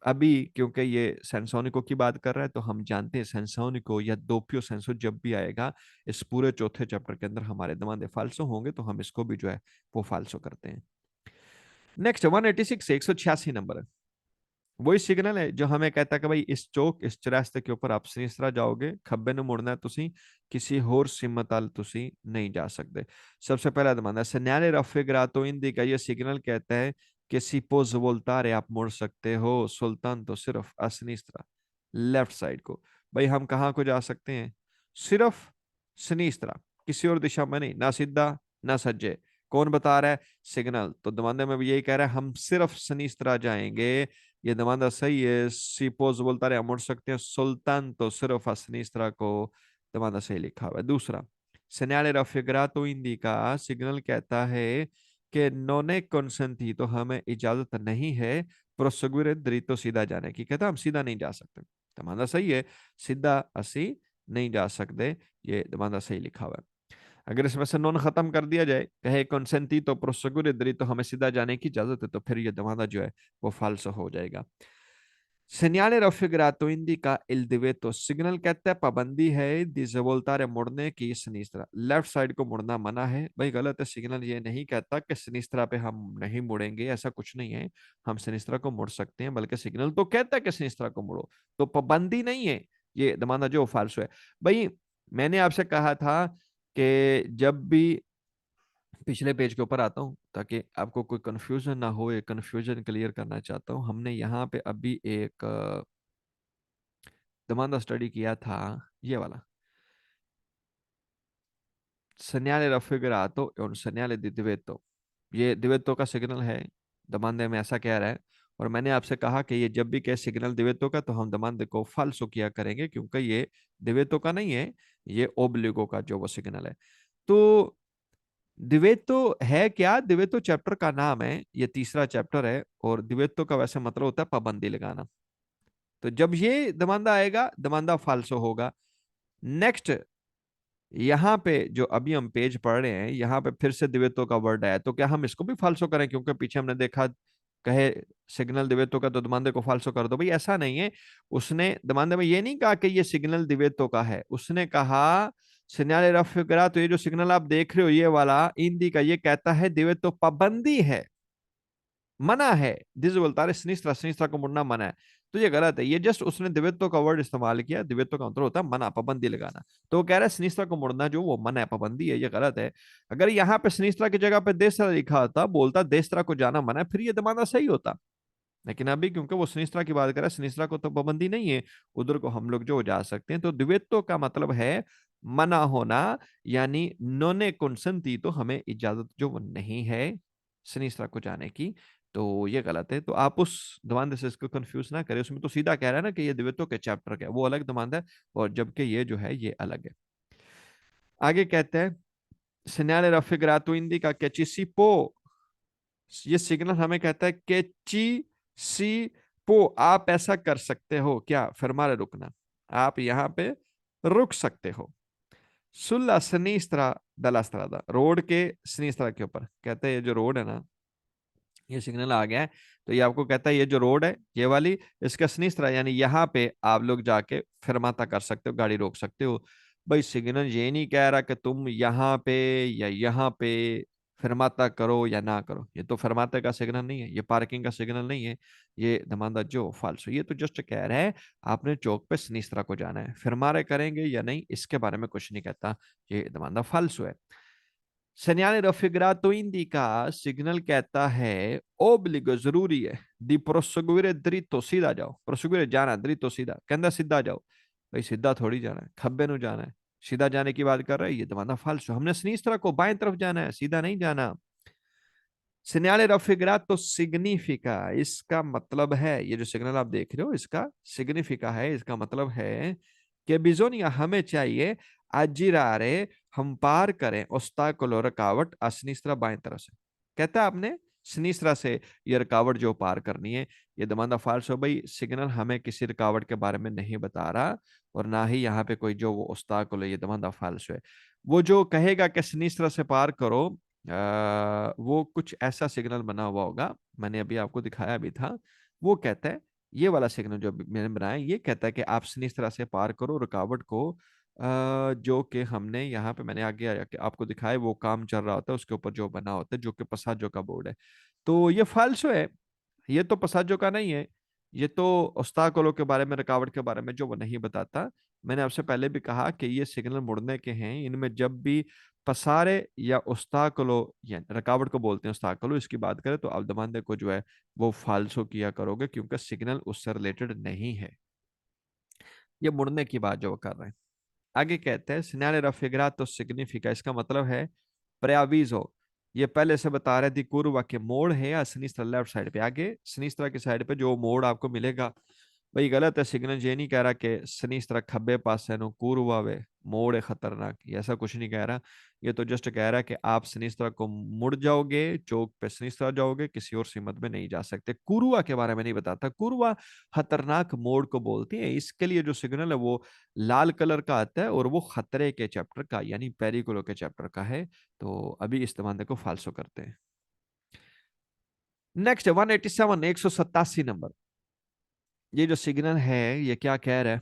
अभी क्योंकि ये सेंसोनिको की बात कर रहा है तो हम जानते हैं सेंसोनिको या दोपियो सेंसो जब भी आएगा इस पूरे चौथे चैप्टर के अंदर हमारे दमादे फाल्सो होंगे, तो हम इसको भी जो है वो फाल्सो करते हैं। नेक्स्ट 186, 186 नंबर है। वही सिग्नल है जो हमें कहता है कि भाई इस चौक इस चौरास्ते के ऊपर आप सिनिस्त्रा जाओगे, खब्बे ने मुड़ना है, तुसी किसी होर सिमताल तुसी नहीं जा सकते। सबसे पहला दमाना segnale raffigurato indica, ये सिग्नल कहता है कि si può svoltare, आप मुड़ सकते हो, सुल्तान तो सिर्फ a sinistra, लेफ्ट साइड को। भाई हम कहाँ को जा सकते हैं, सिर्फ सिनिस्त्रा, किसी और दिशा में नहीं, ना सीधा ना सज्जे। कौन बता रहा है, सिग्नल। तो दमाने में भी यही कह रहा है हम सिर्फ सिनिस्त्रा जाएंगे, ये दमादा सही है। सीपोज बोलता रहे मुड़ सकते हैं, सुल्तान तो सिर्फ असनी इस तरह को दमादा सही लिखा हुआ है। दूसरा segnale raffigurato indica, सिग्नल कहता है कि नोने कंसेंटी, तो हमें इजाजत नहीं है प्रोसेगुरे दृतो सीधा जाने की, कहता हम सीधा नहीं जा सकते। दमादा सही है, सीधा असी नहीं जा सकते, ये दमादा सही लिखा हुआ है। अगर इसमें से नॉन खत्म कर दिया जाए, कहे कंसेंटी तो प्रोसेगुरे दृतो हमें सीधा जाने की इजाजत है, तो फिर ये दमादा जो है वो फाल्सो हो जाएगा। Segnale raffigurato indica il divieto, signal कहता है पाबंदी है डिसवोल्तारे मुड़ने की सिनिस्त्रा, लेफ्ट साइड को मुड़ना मना है। भाई गलत है, सिग्नल ये नहीं कहता कि सिनिस्त्रा पे हम नहीं मुड़ेंगे, ऐसा कुछ नहीं है। हम सिनिस्त्रा को मुड़ सकते हैं, बल्कि सिग्नल तो कहता है कि सिनिस्त्रा को मुड़ो, तो पाबंदी नहीं है। ये दमाना जो फाल्सो है। भाई मैंने आपसे कहा था कि जब भी पिछले पेज के ऊपर आता हूँ ताकि आपको कोई कंफ्यूजन ना हो, ये कंफ्यूजन क्लियर करना चाहता हूँ। हमने यहाँ पे अभी एक दमांदा स्टडी किया था, ये वाला segnale raffigurato e un segnale di divetto, ये दिवेतो का सिग्नल है, दमांदे में ऐसा कह रहा है। और मैंने आपसे कहा कि ये जब भी कहे सिग्नल दिवेतो का तो हम दमांदे को फाल्सो किया करेंगे, क्योंकि ये दिवेतो का नहीं है, ये ओब्लिगो का जो वो सिग्नल है। तो दिवेतो है क्या, दिवेतो चैप्टर का नाम है, ये तीसरा चैप्टर है। और दिवेतो का वैसे मतलब होता है पाबंदी लगाना। तो जब ये दमांदा आएगा दमांदा फाल्सो होगा। नेक्स्ट यहाँ पे जो अभी हम पेज पढ़ रहे हैं, यहाँ पे फिर से द्वित्व का वर्ड आया, तो क्या हम इसको भी फाल्सो करें? क्योंकि पीछे हमने देखा कहे सिग्नल द्वित्व का, तो दमांदे को फाल्सो कर दो। भाई ऐसा नहीं है, उसने दमांदे में ये नहीं कहा कि ये सिग्नल द्वित्व का है, उसने कहा सिग्नल रफ करा, तो ये जो सिग्नल आप देख रहे हो ये वाला हिंदी का, ये कहता है द्वित्व पाबंदी है, मना है। दिस बोलता है स्निस्त्रा, स्निस्त्रा को मुड़ना मना है, तो ये गलत है। ये जस्ट उसने द्वित्व का वर्ड इस्तेमाल किया, द्वित्व का मतलब होता है मना, पाबंदी लगाना। तो वो कह रहा है स्निस्त्रा को मुड़ना जो वो मना है, पाबंदी है, ये गलत है। अगर यहाँ पे स्निस्त्रा की जगह पे देसरा लिखा होता, बोलता देसरा को जाना मना है, फिर ये जमाना सही होता। लेकिन अभी क्योंकि वो स्निस्त्रा की बात कर रहा है, स्निस्त्रा को तो पाबंदी नहीं है, उधर को हम लोग जो जा सकते हैं। तो द्वित्व का मतलब है मना होना, यानी नोने कुंसंती, तो हमें इजाजत जो वो नहीं है स्निस्त्रा को जाने की, तो ये गलत है। तो आप उस दमांद से इसको कंफ्यूज ना करें, उसमें तो सीधा कह रहा है ना कि ये द्वित्व के चैप्टर का है, वो अलग दमांद है, और जबकि ये जो है ये अलग है। आगे कहते हैं segnale raffigurato indica che ci si può, ये सिग्नल हमें कहता है कि ची सी पो, आप ऐसा कर सकते हो क्या, फरमारे रुकना, आप यहाँ पे रुक सकते हो। सुल्ला सनीस्त्रा दलास्त्रादा, रोड के सनीस्त्रा के ऊपर, कहते हैं ये जो रोड है ना, ये सिग्नल आ गया है, तो ये आपको कहता है ये जो रोड है ये वाली, इसका सनीस्त्रा यानी यहाँ पे आप लोग जाके फिरमाता कर सकते हो, गाड़ी रोक सकते हो। भाई सिग्नल ये नहीं कह रहा कि तुम यहाँ पे या यहाँ पे फिरमाता करो या ना करो, ये तो फिरमाते का सिग्नल नहीं है, ये पार्किंग का सिग्नल नहीं है, ये धमांदा जो फाल्सो, ये तो जस्ट कह रहा है आपने चौक पे सनीस्त्रा को जाना है, फिरमारे करेंगे या नहीं इसके बारे में कुछ नहीं कहता, ये धमांदा फाल्सो है। Segnale raffigurato indica, सिग्नल कहता है ओब्लिगो, जरूरी है, दी प्रोसेगुire dritto, सीधा जाओ, प्रोसेगुire जाना, dritto सीधा, कहता सीधा जाओ। भाई सीधा थोड़ी जाना है, खब्बे नु जाना है, सीधा जाने की बात कर रहा है, ये तो माना फाल्सो, हमने सिनिस्tra को बाएं तरफ जाना है, सीधा नहीं जाना। Segnale raffigurato significa, इसका मतलब है, ये जो सिग्नल आप देख रहे हो इसका सिग्निफिका है, इसका मतलब है कि बिजोनिया, हमें चाहिए, अजिरारे, हम पार करें, ओस्ताकोलो, रुकावट, अस्निस्त्रा, बाएं तरफ से। कहता है आपने स्निस्त्रा से ये रुकावट जो पार करनी है, ये दमांदा फाल्स हो। भाई सिग्नल हमें किसी रुकावट के बारे में नहीं बता रहा, और ना ही यहाँ पे कोई जो वो ओस्ताकोलो, ये दमांदा फाल्स है। वो जो कहेगा कि स्निस्त्रा से पार करो, वो कुछ ऐसा सिग्नल बना हुआ होगा, मैंने अभी आपको दिखाया भी था। वो कहता है ये वाला सिग्नल जो मैंने बनाया, ये कहता है कि आप इस तरह से पार करो रुकावट को, जो कि हमने यहाँ पे मैंने आगे आपको दिखाया, वो काम चल रहा होता है उसके ऊपर जो बना होता है, जो कि पसाजो का बोर्ड है। तो ये फाल्सो है, ये तो पसाजो का नहीं है, ये तो ओस्ताकोलो के बारे में, रुकावट के बारे में जो वो नहीं बताता। मैंने आपसे पहले भी कहा कि ये सिग्नल मुड़ने के हैं, इनमें जब भी पसारे या ओस्ताकोलो या रुकावट को बोलते हैं ओस्ताकोलो, इसकी बात करें तो अब्दमानदे को जो है वो फाल्सो किया करोगे, क्योंकि सिग्नल उससे रिलेटेड नहीं है, ये मुड़ने की बात जो वो कर रहे हैं। आगे कहते हैं सिनारे रफिगरा तो सिग्निफिका, इसका मतलब है प्रयावीजो, ये पहले से बता रहे थे कुरुवा के मोड़ है या सिनिस्tra लेफ्ट साइड पे, आगे सिनिस्tra की साइड पे जो मोड़ आपको मिलेगा, भाई गलत है। सिग्नल ये नहीं कह रहा कि सिनिस्tra खब्बे पास है नो कुरुवा वे, मोड़ है खतरनाक, ये ऐसा कुछ नहीं कह रहा। ये तो जस्ट कह रहा है कि आप सिनिस्tra को मुड़ जाओगे, चौक पे सिनिस्tra जाओगे, किसी और सीमत में नहीं जा सकते। कुरुआ के बारे में नहीं बताता, कुरुआ खतरनाक मोड़ को बोलती है। इसके लिए जो सिग्नल है वो लाल कलर का आता है, और वो खतरे के चैप्टर का यानी पेरिकुलो के चैप्टर का है। तो अभी इस तमांदे को फाल्सो करते हैं। नेक्स्ट 187, 187 नंबर, ये जो सिग्नल है ये क्या कह रहा है,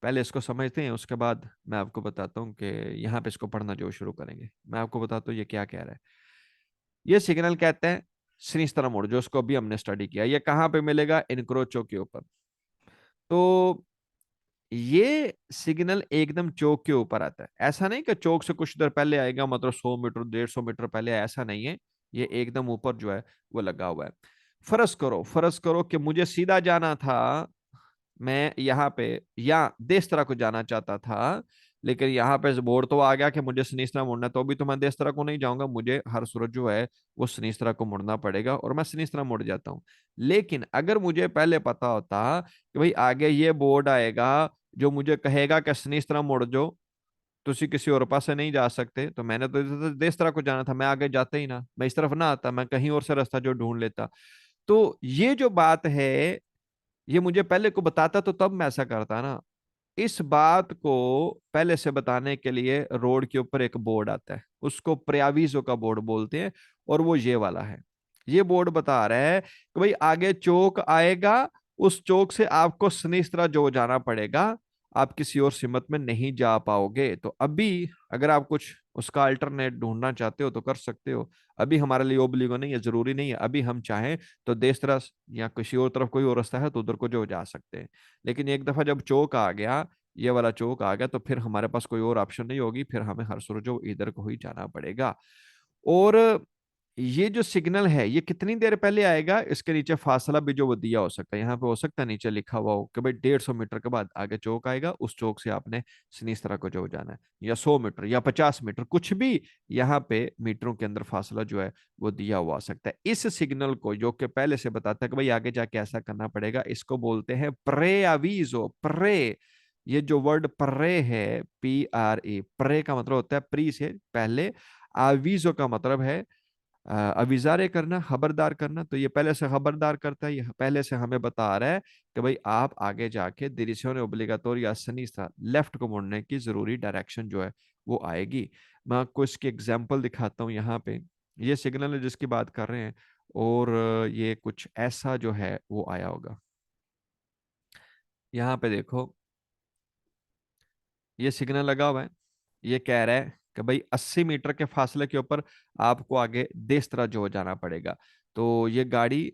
पहले इसको समझते हैं, उसके बाद मैं आपको बताता हूँ कि यहाँ पे इसको पढ़ना जो शुरू करेंगे, मैं आपको बताता हूँ ये क्या कह रहा है। ये सिग्नल कहते हैं सिनिस्tra मोड, जो उसको अभी हमने स्टडी किया, ये कहाँ पे मिलेगा, इनक्रोचो के ऊपर। तो ये सिग्नल एकदम चौक के ऊपर आता है, ऐसा नहीं कि चौक से कुछ देर पहले आएगा, मतलब 100 मीटर 150 मीटर पहले, ऐसा नहीं है, ये एकदम ऊपर जो है वो लगा हुआ है। फर्ज करो कि मुझे सीधा जाना था, मैं यहाँ पे या देश तरह को जाना चाहता था, लेकिन यहाँ पे बोर्ड तो आ गया कि मुझे सनीस्त्रा मुड़ना है, तो भी तो मैं देश तरह को नहीं जाऊंगा, मुझे हर सूरत जो है वो सनीस्त्रा को मुड़ना पड़ेगा, और मैं सनीस्त्रा मुड़ जाता हूँ। लेकिन अगर मुझे पहले पता होता कि भाई आगे ये बोर्ड आएगा जो मुझे कहेगा कि सनीस्त्रा मुड़ जाओ, तुसी किसी और पास से नहीं जा सकते, तो मैंने तो देश तरह को जाना था, मैं आगे जाता ही ना, मैं इस तरफ ना आता, मैं कहीं और से रास्ता जो ढूंढ लेता। तो ये जो बात है, ये मुझे पहले को बताता तो तब मैं ऐसा करता ना, इस बात को पहले से बताने के लिए रोड के ऊपर एक बोर्ड आता है, उसको प्रियाविजो का बोर्ड बोलते हैं, और वो ये वाला है। ये बोर्ड बता रहा है कि भाई आगे चौक आएगा, उस चौक से आपको सनिस्त्रा जो जाना पड़ेगा, आप किसी और सिमत में नहीं जा पाओगे। तो अभी अगर आप कुछ उसका अल्टरनेट ढूंढना चाहते हो तो कर सकते हो। अभी हमारे लिए ओब्लिगो नहीं है, जरूरी नहीं है। अभी हम चाहें तो देसरा या किसी और तरफ कोई और रास्ता है तो उधर को जो जा सकते हैं। लेकिन एक दफा जब चौक आ गया, ये वाला चौक आ गया, तो फिर हमारे पास कोई और ऑप्शन नहीं होगी, फिर हमें हर सूरज इधर को ही जाना पड़ेगा। और ये जो सिग्नल है ये कितनी देर पहले आएगा, इसके नीचे फासला भी जो वो दिया हो सकता है। यहाँ पे हो सकता है नीचे लिखा हुआ हो कि भाई 150 मीटर के बाद आगे चौक आएगा, उस चौक से आपने सिनीस्त्रा को जो जाना है, या 100 मीटर या 50 मीटर, कुछ भी यहाँ पे मीटरों के अंदर फासला जो है वो दिया हुआ हो सकता है। इस सिग्नल को जो कि पहले से बताता है कि भाई आगे जाके ऐसा करना पड़ेगा, इसको बोलते हैं प्रे अवीजो। प्रे, ये जो वर्ड प्रे है, PRE, प्रे का मतलब होता है प्री से पहले, आवीजो का मतलब है अविजारे करना, खबरदार करना। तो ये पहले से खबरदार करता है, ये पहले से हमें बता रहा है कि भाई आप आगे जाके डिरेक्शन ओब्लिगाटोरी या सिनिस्ट्रा लेफ्ट को मुड़ने की जरूरी डायरेक्शन जो है वो आएगी। मैं आपको इसकी एग्जांपल दिखाता हूँ। यहाँ पे ये सिग्नल है जिसकी बात कर रहे हैं, और ये कुछ ऐसा जो है वो आया होगा। यहाँ पे देखो, ये सिग्नल लगा हुआ है, ये कह रहा है कि भाई 80 मीटर के फासले के ऊपर आपको आगे देस तरह जो जाना पड़ेगा। तो ये गाड़ी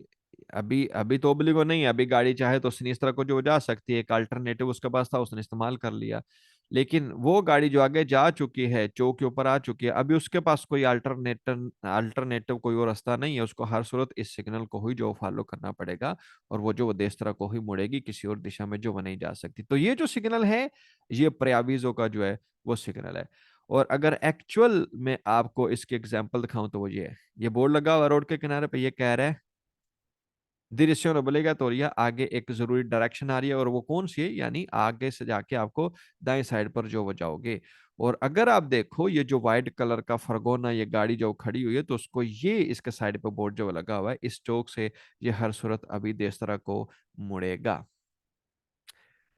अभी अभी तो ओब्लिगो नहीं है, अभी गाड़ी चाहे तो सिनिस्त्रा को जो जा सकती है, एक अल्टरनेटिव उसके पास था, उसने इस्तेमाल कर लिया। लेकिन वो गाड़ी जो आगे जा चुकी है, चौक के ऊपर आ चुकी है, अभी उसके पास कोई अल्टरनेटिव कोई और रास्ता नहीं है, उसको हर सूरत इस सिग्नल को ही जो फॉलो करना पड़ेगा, और वो जो वो देश तरह को ही मुड़ेगी, किसी और दिशा में जो वो नहीं जा सकती। तो ये जो सिग्नल है, ये प्रयाविजो का जो है वो सिग्नल है। और अगर एक्चुअल में आपको इसके एग्जांपल दिखाऊं तो वो ये है, ये बोर्ड लगा हुआ रोड के किनारे पे, ये कह रहा है डिरेक्शन बोलेगा तो ये आगे एक जरूरी डायरेक्शन आ रही है, और वो कौन सी है, यानी आगे से जाके आपको दाएं साइड पर जो वो जाओगे। और अगर आप देखो ये जो व्हाइट कलर का फरगोना ये गाड़ी जो खड़ी हुई है, तो उसको ये इसके साइड पे बोर्ड जो लगा हुआ है, इस चौक से ये हर सूरत अभी देस तरह को मुड़ेगा।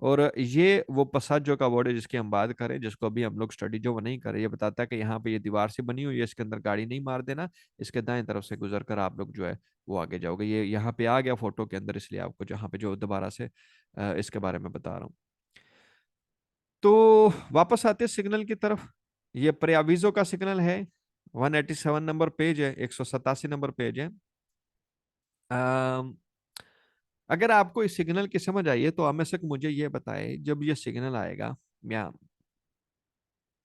और ये वो पसाजो का वर्ड है जिसकी हम बात करें, जिसको अभी हम लोग स्टडी जो वो नहीं करें। ये बताता है कि यहाँ पे ये दीवार से बनी हुई है, इसके अंदर गाड़ी नहीं मार देना, इसके दाएं तरफ से गुजर कर आप लोग जो है वो आगे जाओगे। ये यहाँ पे आ गया फोटो के अंदर, इसलिए आपको जहाँ पे जो दोबारा से इसके बारे में बता रहा हूँ। तो वापस आते हैं सिग्नल की तरफ। ये प्रियाविजो का सिग्नल है, 187 नंबर पेज है, 187 नंबर पेज है। अम, अगर आपको इस सिग्नल की समझ आई है तो हमें से मुझे ये बताए, जब ये सिग्नल आएगा, या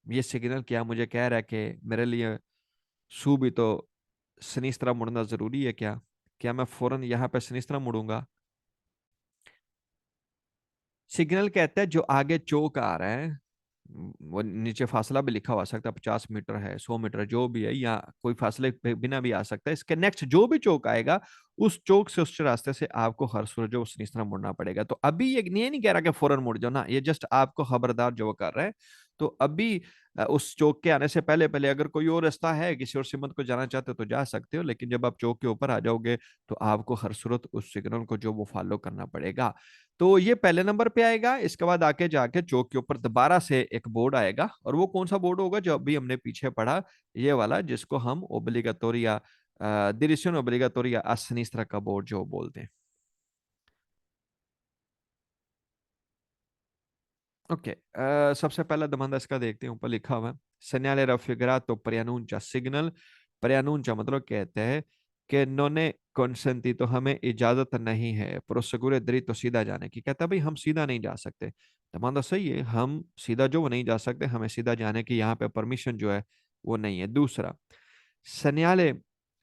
ये सिग्नल क्या मुझे कह रहा है कि मेरे लिए शू भी तो सिनिस्त्रा मुड़ना जरूरी है क्या? क्या मैं फौरन यहाँ पे सिनिस्त्रा मुड़ूंगा? सिग्नल कहता है जो आगे चौक आ रहा है, वो नीचे फासला भी लिखा हुआ सकता है, 50 मीटर है, 100 मीटर है, जो भी है, या कोई फासले बिना भी आ सकता है। इसके नेक्स्ट जो भी चौक आएगा, उस चौक से उस रास्ते से आपको हर सूरज जो उस तरह मुड़ना पड़ेगा। तो अभी ये नहीं कह रहा कि फौरन मुड़ जाओ ना, ये जस्ट आपको खबरदार जो वो कर रहा है। तो अभी उस चौक के आने से पहले पहले अगर कोई और रास्ता है, किसी और सिमत को जाना चाहते हो तो जा सकते हो, लेकिन जब आप चौक के ऊपर आ जाओगे तो आपको हर सूरत उस सिग्नल को जो वो फॉलो करना पड़ेगा। तो ये पहले नंबर पे आएगा। इसके बाद आके जाके चौक के ऊपर दोबारा से एक बोर्ड आएगा, और वो कौन सा बोर्ड होगा जो अभी हमने पीछे पढ़ा, ये वाला, जिसको हम ओब्लिगाटोरिया डिरेक्शन ओब्लिगाटोरिया a sinistra का बोर्ड जो बोलते हैं। ओके, सबसे पहला दमांदा इसका देखते हैं, ऊपर लिखा हुआ है segnale raffigurato preannuncia signal। preannuncia मतलब कहते हैं कि नोने कंसेंटी, तो हमें इजाजत नहीं है प्रोसेगुरे दरितो सीधा जाने की। कहता है भाई हम सीधा नहीं जा सकते। दमांदा सही है, हम सीधा जो वो नहीं जा सकते, हमें सीधा जाने की यहाँ पे परमिशन जो है वो नहीं है। दूसरा, segnale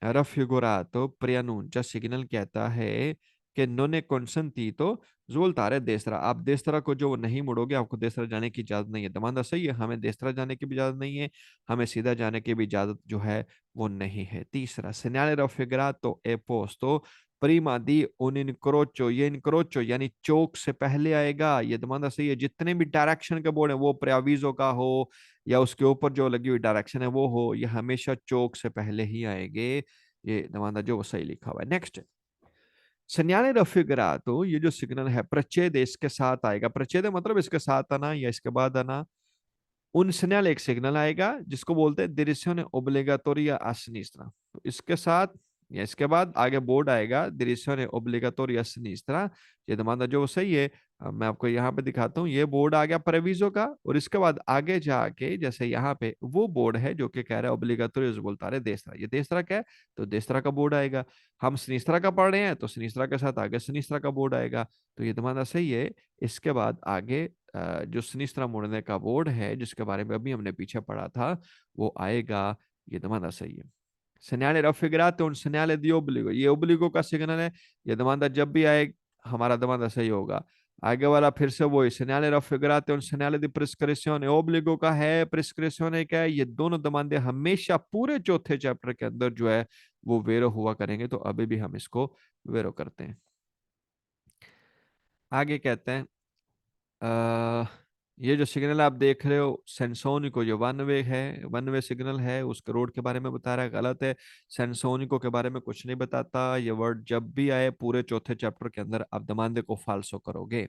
raffigurato preannuncia सिग्नल कहता है कि नोने consentito जोलतारे देसरा, आप देसरा को जो नहीं मुड़ोगे, आपको देसरा जाने की इजाजत नहीं है। दमांदा सही है, हमें देसरा जाने की भी इजाजत नहीं है, हमें सीधा जाने की भी इजाजत जो है वो नहीं है। तीसरा, segnale raffigurato e posto prima di un incrocio, ये इनक्रोचो यानी चौक से पहले आएगा। ये दमांदा सही है, जितने भी डायरेक्शन के बोर्ड है, वो प्रियाविजो का हो या उसके ऊपर जो लगी हुई डायरेक्शन है वो हो, ये हमेशा चौक से पहले ही आएंगे। ये दमांदा जो वो सही लिखा हुआ है। नेक्स्ट, segnale raffigurato, ये जो सिग्नल है प्रच्छेद इसके साथ आएगा। प्रच्छेद मतलब इसके साथ आना या इसके बाद आना। उन segnale एक सिग्नल आएगा जिसको बोलते हैं direzione obbligatoria a sinistra। तो इसके साथ या इसके बाद आगे बोर्ड आएगा direzione obbligatoria a sinistra। ये दमाना जो सही है। अब मैं आपको यहाँ पे दिखाता हूँ, ये बोर्ड आ गया प्रेविजो का, और इसके बाद आगे जाके जैसे यहाँ पे वो बोर्ड है जो कि कह रहा है ओब्लिगाटोरियो वोल्टारे देस्त्रा। ये देस्त्रा क्या है, तो देस्त्रा का बोर्ड आएगा। हम सिनिस्त्रा का पढ़ रहे हैं तो सिनिस्त्रा के साथ आगे सिनिस्त्रा का बोर्ड आएगा। तो ये दमाना सही है। इसके बाद आगे जो सिनिस्त्रा मुड़ने का बोर्ड है जिसके बारे में अभी हमने पीछे पढ़ा था वो आएगा। ये दमाना सही है। segnale raffigurato un segnale di obbligo, ये ओब्लिगो का सिग्नल है। ये दमांदा जब भी आए हमारा दमांदा सही होगा। आगे वाला फिर से वही segnale raffigurato un segnale di prescrizione, ओब्लिगो का है, प्रिस्क्रिप्शन क्या है। ये दोनों दमांदे हमेशा पूरे चौथे चैप्टर के अंदर जो है वो वेरो हुआ करेंगे। तो अभी भी हम इसको वेरो करते हैं। आगे कहते हैं ये जो सिग्नल आप देख रहे हो सेंसोनिको, जो वन वे है, वन वे सिग्नल है, उस रोड के बारे में बता रहा है, गलत है। सेंसोनिको के बारे में कुछ नहीं बताता। ये वर्ड जब भी आए पूरे चौथे चैप्टर के अंदर आप दमांदे को फाल्सो करोगे।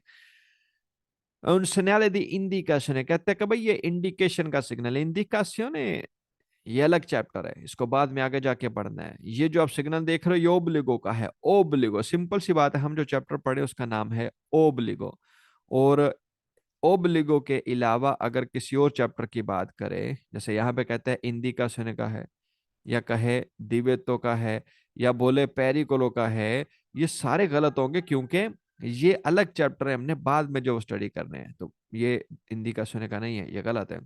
un segnale di indicazione, कहते हैं कि भाई ये इंडिकेशन का सिग्नल है। इंडिकासियोने ये अलग चैप्टर है, इसको बाद में आगे जाके पढ़ना है। ये जो आप सिग्नल देख रहे हो ये ओब्लिगो का है। ओब्लिगो सिंपल सी बात है, हम जो चैप्टर पढ़े उसका नाम है ओब्लिगो। और ओब्लिगो के अलावा अगर किसी और चैप्टर की बात करें, जैसे यहाँ पे कहते हैं इंदिका सोने का है, या कहे दिवेतो का है, या बोले पेरिकोलो का है, ये सारे गलत होंगे क्योंकि ये अलग चैप्टर है, हमने बाद में जो स्टडी करने हैं। तो ये इंदिका सोने का नहीं है, ये गलत है।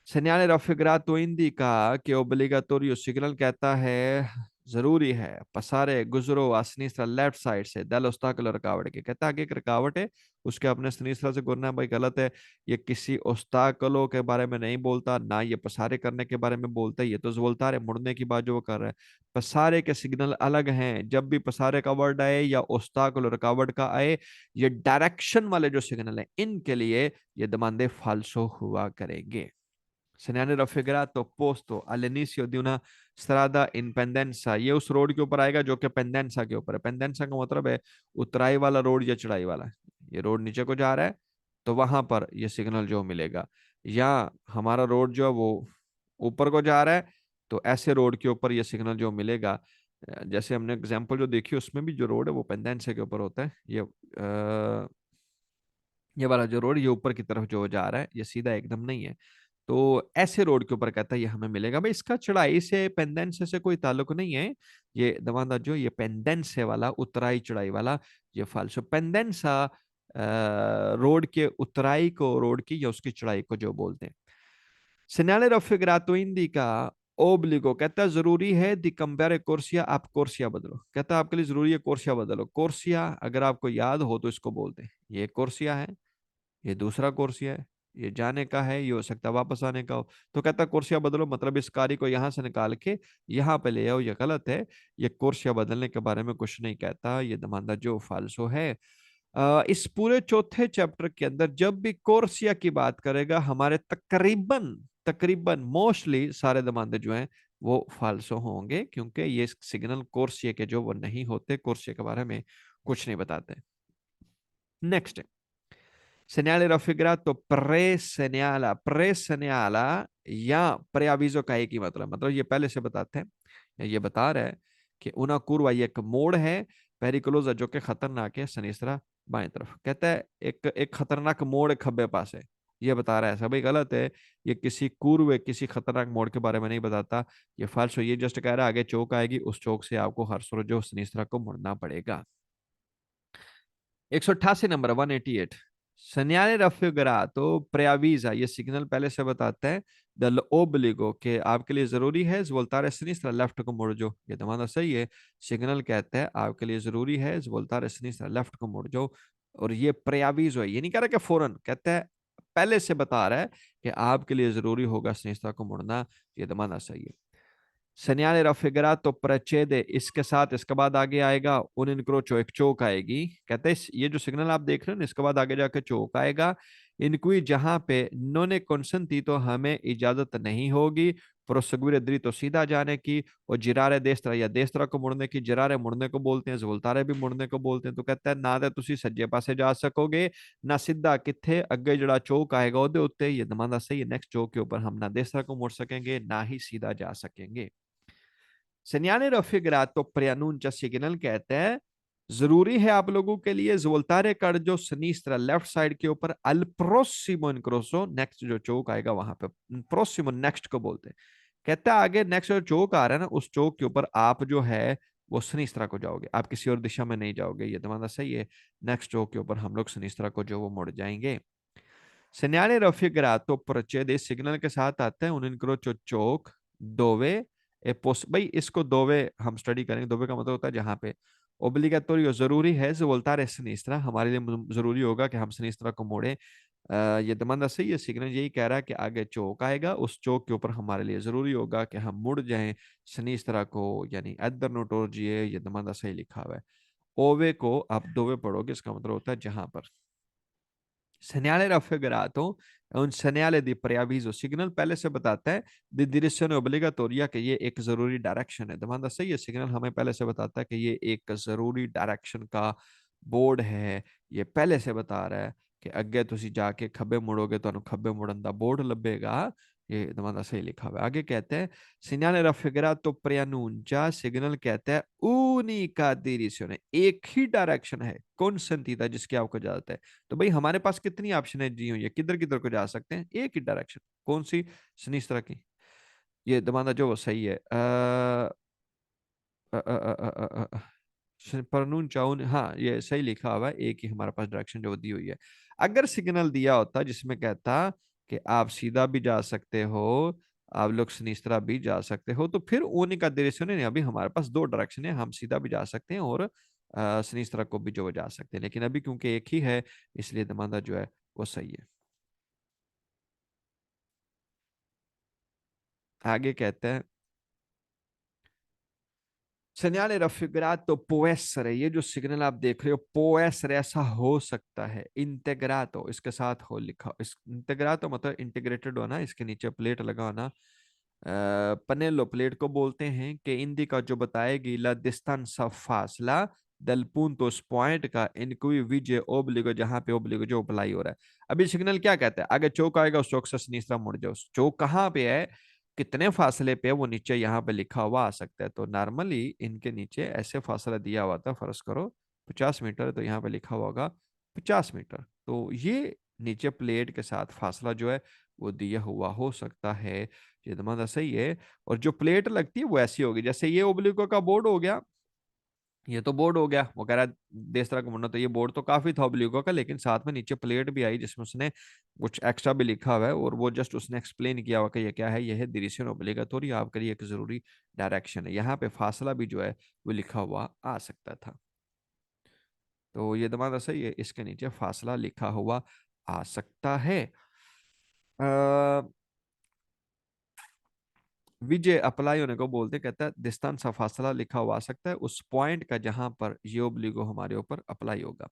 Segnale raffigurato indica che obbligatorio signal कहता है जरूरी है पसारे गुजरो a sinistra लेफ्ट साइड से dall'ostacolo रुकावट के। कहता है कि एक रुकावट है उसके अपने सिनिस्tra से गुजरना। भाई गलत है। ये किसी ओस्ताकलो के बारे में नहीं बोलता, ना ये पसारे करने के बारे में बोलता है। ये तो बोलता है मुड़ने की बात जो वो कर रहा है। पसारे के सिग्नल अलग हैं। जब भी पसारे का वर्ड आए या ओस्ताकलो रुकावट का आए, ये डायरेक्शन वाले जो सिग्नल है इनके लिए ये दमांदे फाल्सो हुआ करेंगे। Segnale raffigurato posto all'inizio di una strada in pendenza, ये उस रोड के ऊपर आएगा जो कि पेंडेंसा के ऊपर है। पेंडेंसा का मतलब है उतराई वाला रोड या चढ़ाई वाला। ये रोड नीचे को जा रहा है तो वहां पर ये सिग्नल जो मिलेगा। या हमारा रोड जो है वो ऊपर को जा रहा है तो ऐसे रोड के ऊपर ये सिग्नल जो मिलेगा। जैसे हमने एग्जांपल जो देखी उसमें भी जो रोड है वो पेंडेंसा के ऊपर होता है। ये वाला जो रोड ये ऊपर की तरफ जो जा रहा है ये सीधा एकदम नहीं है। तो ऐसे रोड के ऊपर कहता है ये हमें मिलेगा। भाई इसका चढ़ाई से पेंडेंस से कोई ताल्लुक नहीं है। ये दवादा जो ये पेंडेंस है वाला उतराई चढ़ाई वाला ये फाल्सो पेंडेंसा रोड के उतराई को रोड की या उसकी चढ़ाई को जो बोलते हैं। Segnale raffigurato indica ओब्लिगो, कहता है जरूरी है दी कंपेयर कोर्सिया, आप कोर्सिया बदलो। कहता है आपके लिए जरूरी है कोर्सिया बदलो। कोर्सिया अगर आपको याद हो तो इसको बोलते हैं ये कोर्सिया है, ये दूसरा कोर्सिया है, ये जाने का है, ये हो सकता है वापस आने का हो। तो कहता है कोर्सिया बदलो मतलब इस कार्य को यहां से निकाल के यहाँ पे ले आओ। ये गलत है। ये कोर्सिया बदलने के बारे में कुछ नहीं कहता। ये दमांदा जो फाल्सो है। इस पूरे चौथे चैप्टर के अंदर जब भी कोर्सिया की बात करेगा हमारे तकरीबन तकरीबन मोस्टली सारे दमांदे जो हैं वो फाल्सो होंगे क्योंकि ये सिग्नल कोर्सिया के जो वो नहीं होते, कोर्सिया के बारे में कुछ नहीं बताते। Next segnale raffigurato pre-segnala, pre-segnala या preavviso का एक ही मतलब ये पहले से बताते हैं। ये बता रहा है कि una curva ये एक मोड़ है, पेरिकुलोसा जो कि खतरनाक है, सनीसरा बाएं तरफ। कहता है एक एक खतरनाक मोड़ खब्बे पास है, ये बता रहा है। सब गलत है। ये किसी कुर्वे किसी खतरनाक मोड़ के बारे में नहीं बताता। ये फाल्सो। ये जस्ट कह रहा है आगे चौक आएगी, उस चौक से आपको हर सूरज जो सनीसरा को मुड़ना पड़ेगा। 188 नंबर 188 segnale raffigurato preavvisa, ये सिग्नल पहले से बताता है दल ओब्लिगो के आपके लिए जरूरी है वोल्टारे सिनिस्tra लेफ्ट को मुड़ जो। ये तुम्हारा सही है। सिग्नल कहता है आपके लिए जरूरी है वोल्टारे सिनिस्tra लेफ्ट को मुड़ जो। और ये preavviso है, ये नहीं कह रहा कि फौरन, कहता है पहले से बता रहा है कि आपके लिए जरूरी होगा सिनिस्tra को मुड़ना। ये तुम्हारा सही है। segnale raffigurato precede, इसके साथ इसके बाद आगे आएगा उन इनक्रोचो, एक चौक आएगी। कहते हैं ये जो सिग्नल आप देख रहे हो ना इसके बाद आगे जाके चौक आएगा। इनक्वी जहां पे नोने कंसेंटी तो हमें इजाजत नहीं होगी proseguire dritto सीधा जाने की, और girare destra या destra को मुड़ने की, girare मुड़ने को बोलते हैं, svoltare भी मुड़ने को बोलते हैं। तो कहता है ना तो तुसी सज्जे पासे जा सकोगे ना सीधा, किथे अगे जड़ा चौक आएगा ओदे उत्ते, ये दमांदा सही है, नेक्स्ट चौक के ऊपर हम ना destra को मुड़ सकेंगे ना ही सीधा जा सकेंगे। Segnale raffigurato preannuncia सिग्नल कहते हैं जरूरी है आप लोगों के लिए जोल्तारे कर जो सनीस्tra लेफ्ट साइड के ऊपर अल प्रोसिमो इनक्रोसो, नेक्स्ट जो चौक आएगा वहां पे प्रोसिमो नेक्स्ट को बोलते हैं। कहता है आगे नेक्स्ट जो चौक आ रहा है ना उस चौक के ऊपर आप जो है वो सनीस्tra को जाओगे, आप किसी और दिशा में नहीं जाओगे, ये तुम्हारा सही है। नेक्स्ट चौक के ऊपर हम लोग सनीस्tra को जो वो मुड़ जाएंगे। Segnale raffigurato procede सिग्नल के साथ आता है उन इनक्रोचो चौक दोवे ए पोस, भाई इसको दोवे हम स्टडी करेंगे। दोवे का मतलब होता है जहां पे ओब्लिगाटोरियो जरूरी है, जो बोलता है सिनिस्त्रा हमारे लिए जरूरी होगा कि हम सिनिस्त्रा को मोड़े। ये दमंदा सही है, सिग्नल यही कह रहा है कि आगे चौक आएगा उस चौक के ऊपर हमारे लिए जरूरी होगा कि हम मुड़ जाएं सिनिस्त्रा को, यानी अदर नोटोर्जिए, ये दमंदा सही लिखा हुआ है। ओवे को आप दोवे पढ़ोगे इसका मतलब होता है जहां पर। Segnale raffigurato è un segnale di preavviso, signal पहले से बताता है दी direzione obbligatoria कि ये एक जरूरी डायरेक्शन है। दमांदा सही है, सिग्नल हमें पहले से बताता है कि ये एक जरूरी डायरेक्शन का बोर्ड है। ये पहले से बता रहा है कि अगे तुसी जाके खब्बे मुड़ोगे तो खब्बे मुड़न दा बोर्ड लभेगा। ये दमांदा सही लिखा हुआ है। आगे कहते हैं segnale raffigurato preannuncia, सिग्नल कहता है unica direzione, एक ही डायरेक्शन है कौन संतीता जिसकी आपको इजाजत है। तो भाई हमारे पास कितनी ऑप्शन है जी हुई है, किधर किधर को जा सकते हैं, एक ही डायरेक्शन, कौन सी, सनीस्त्रा की। ये दमाना जो वो सही है। परनून चाउन, हाँ ये सही लिखा हुआ है, एक ही हमारे पास डायरेक्शन जो दी हुई है। अगर सिग्नल दिया होता जिसमें कहता कि आप सीधा भी जा सकते हो, आप लोग सनीस्त्रा भी जा सकते हो, तो फिर ऊनी का दृश्य नहीं, अभी हमारे पास दो डायरेक्शन है, हम सीधा भी जा सकते हैं और सनीस्त्रा को भी जो जा सकते हैं, लेकिन अभी क्योंकि एक ही है इसलिए दमांदा जो है वो सही है। आगे कहते हैं segnale raffigurato può essere, ये जो सिग्नल आप देख रहे हो può essere ऐसा हो सकता है, इंटेग्रातो इसके साथ हो लिखा, इस इंटेग्रातो मतलब इंटीग्रेटेड होना, इसके नीचे प्लेट लगा होना। पनेलो प्लेट को बोलते हैं कि इंदी का जो बताएगी ला distanza फासला दल punto उस पॉइंट का इन कोई विजय ओब्लिगो जहां पे ओब्लिगो जो अप्लाई हो रहा है। अभी सिग्नल क्या कहता है, आगे चौक आएगा उस चौक से सनीसरा मुड़ जाओ, चौक कहाँ पे है, कितने फासले पे, वो नीचे यहाँ पे लिखा हुआ आ सकता है। तो नॉर्मली इनके नीचे ऐसे फासला दिया हुआ था, फर्ज करो 50 मीटर, तो यहाँ पे लिखा हुआ होगा 50 मीटर। तो ये नीचे प्लेट के साथ फासला जो है वो दिया हुआ हो सकता है। ये तुम्हारा सही है। और जो प्लेट लगती है वो ऐसी होगी जैसे ये ओब्लिगो का बोर्ड हो गया, ये तो बोर्ड हो गया, वो कह रहा है देश तरह का मुड़ना, तो ये बोर्ड तो काफी था ओब्लिगो का, लेकिन साथ में नीचे प्लेट भी आई जिसमें उसने कुछ एक्स्ट्रा भी लिखा हुआ है, और वो जस्ट उसने एक्सप्लेन किया हुआ कि ये क्या है, ये है डिरेक्शन ओब्लिगाटोरी, आपके लिए एक जरूरी डायरेक्शन है। यहाँ पे फासला भी जो है वो लिखा हुआ आ सकता था। तो ये दमादा सही है, इसके नीचे फासला लिखा हुआ आ सकता है। विजय अप्लाई होने को बोलते, कहता है दिस्तान सा फासला लिखा हुआ आ सकता है उस पॉइंट का जहां पर ये ओब्लिगो हमारे ऊपर अप्लाई होगा।